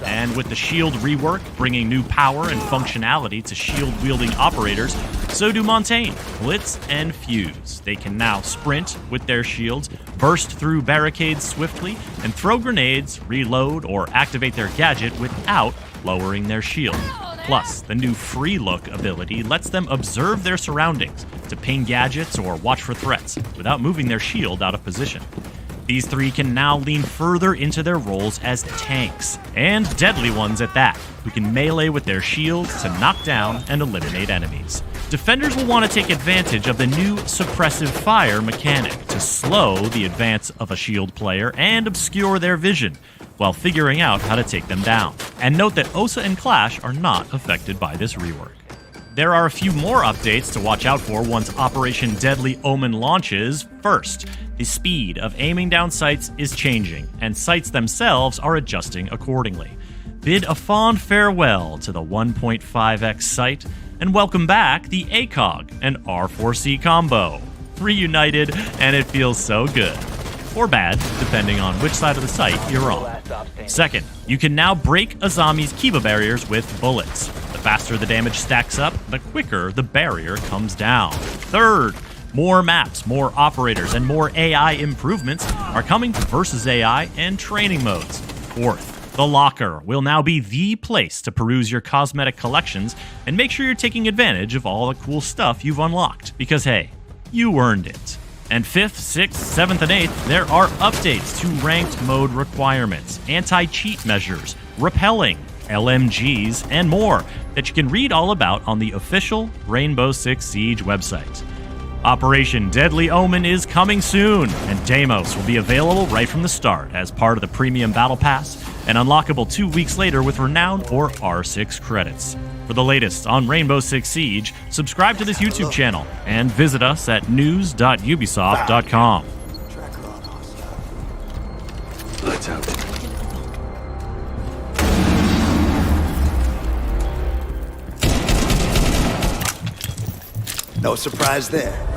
And with the shield rework bringing new power and functionality to shield-wielding operators, so do Montaigne, Blitz, and Fuse. They can now sprint with their shields, burst through barricades swiftly, and throw grenades, reload, or activate their gadget without lowering their shield. Plus, the new Free Look ability lets them observe their surroundings to ping gadgets or watch for threats without moving their shield out of position. These three can now lean further into their roles as tanks, and deadly ones at that, who can melee with their shields to knock down and eliminate enemies. Defenders will want to take advantage of the new suppressive fire mechanic to slow the advance of a shield player and obscure their vision, while figuring out how to take them down. And note that Osa and Clash are not affected by this rework. There are a few more updates to watch out for once Operation Deadly Omen launches. First, the speed of aiming down sights is changing, and sights themselves are adjusting accordingly. Bid a fond farewell to the 1.5x sight, and welcome back the ACOG and R4C combo. Reunited, and it feels so good. Or bad, depending on which side of the sight you're on. Second, you can now break Azami's Kiba barriers with bullets. The faster the damage stacks up, the quicker the barrier comes down. Third, more maps, more operators, and more AI improvements are coming to Versus AI and training modes. Fourth, the Locker will now be the place to peruse your cosmetic collections and make sure you're taking advantage of all the cool stuff you've unlocked, because hey, you earned it. And 5th, 6th, 7th, and 8th, there are updates to ranked mode requirements, anti-cheat measures, repelling, LMGs, and more that you can read all about on the official Rainbow Six Siege website. Operation Deadly Omen is coming soon, and Deimos will be available right from the start as part of the Premium Battle Pass and unlockable 2 weeks later with Renown or R6 credits. For the latest on Rainbow Six Siege, subscribe to this YouTube channel and visit us at news.ubisoft.com. Lights out. No surprise there.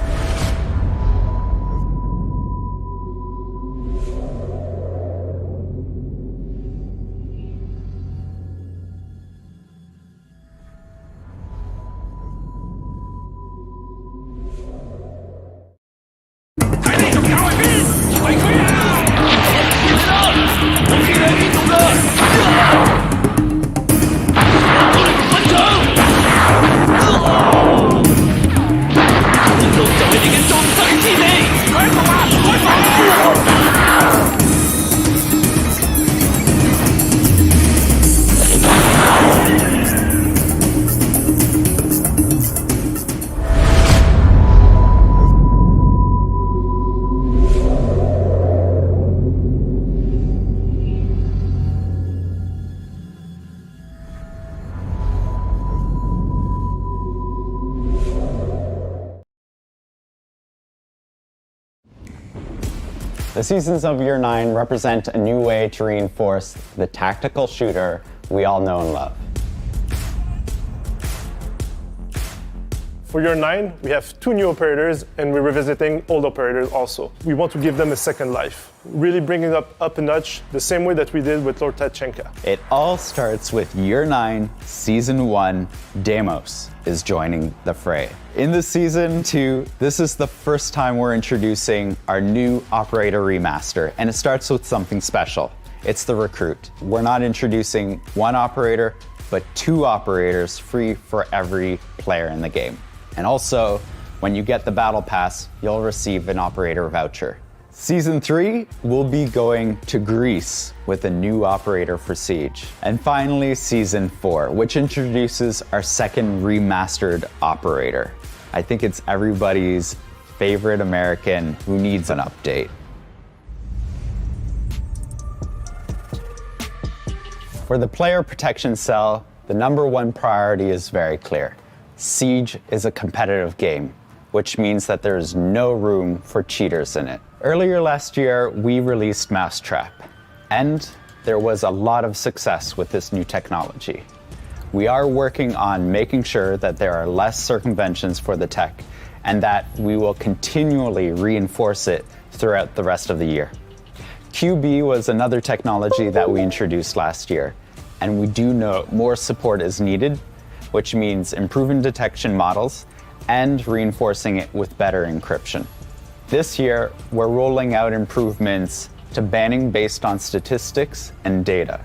The seasons of Year 9 represent a new way to reinforce the tactical shooter we all know and love. For year 9, we have 2 new operators and we're revisiting old operators also. We want to give them a second life, really bringing up a notch the same way that we did with Lord Tachenka. It all starts with year 9, season 1, Deimos is joining the fray. In the season 2, this is the first time we're introducing our new operator remaster, and it starts with something special. It's the recruit. We're not introducing 1 operator, but 2 operators free for every player in the game. And also, when you get the battle pass, you'll receive an operator voucher. Season 3, we'll be going to Greece with a new operator for Siege. And finally, Season 4, which introduces our second remastered operator. I think it's everybody's favorite American who needs an update. For the player protection cell, the #1 priority is very clear. Siege is a competitive game, which means that there is no room for cheaters in it. Earlier last year, we released Mousetrap, and there was a lot of success with this new technology. We are working on making sure that there are less circumventions for the tech, and that we will continually reinforce it throughout the rest of the year. QB was another technology that we introduced last year, and we do know more support is needed, which means improving detection models and reinforcing it with better encryption. This year, we're rolling out improvements to banning based on statistics and data,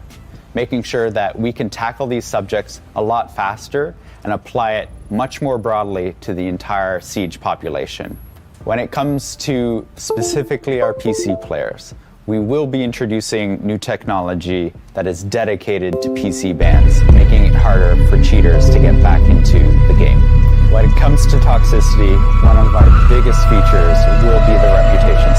making sure that we can tackle these subjects a lot faster and apply it much more broadly to the entire Siege population. When it comes to specifically our PC players, we will be introducing new technology that is dedicated to PC bans, making it harder for cheaters to get back into the game. When it comes to toxicity, one of our biggest features will be the reputation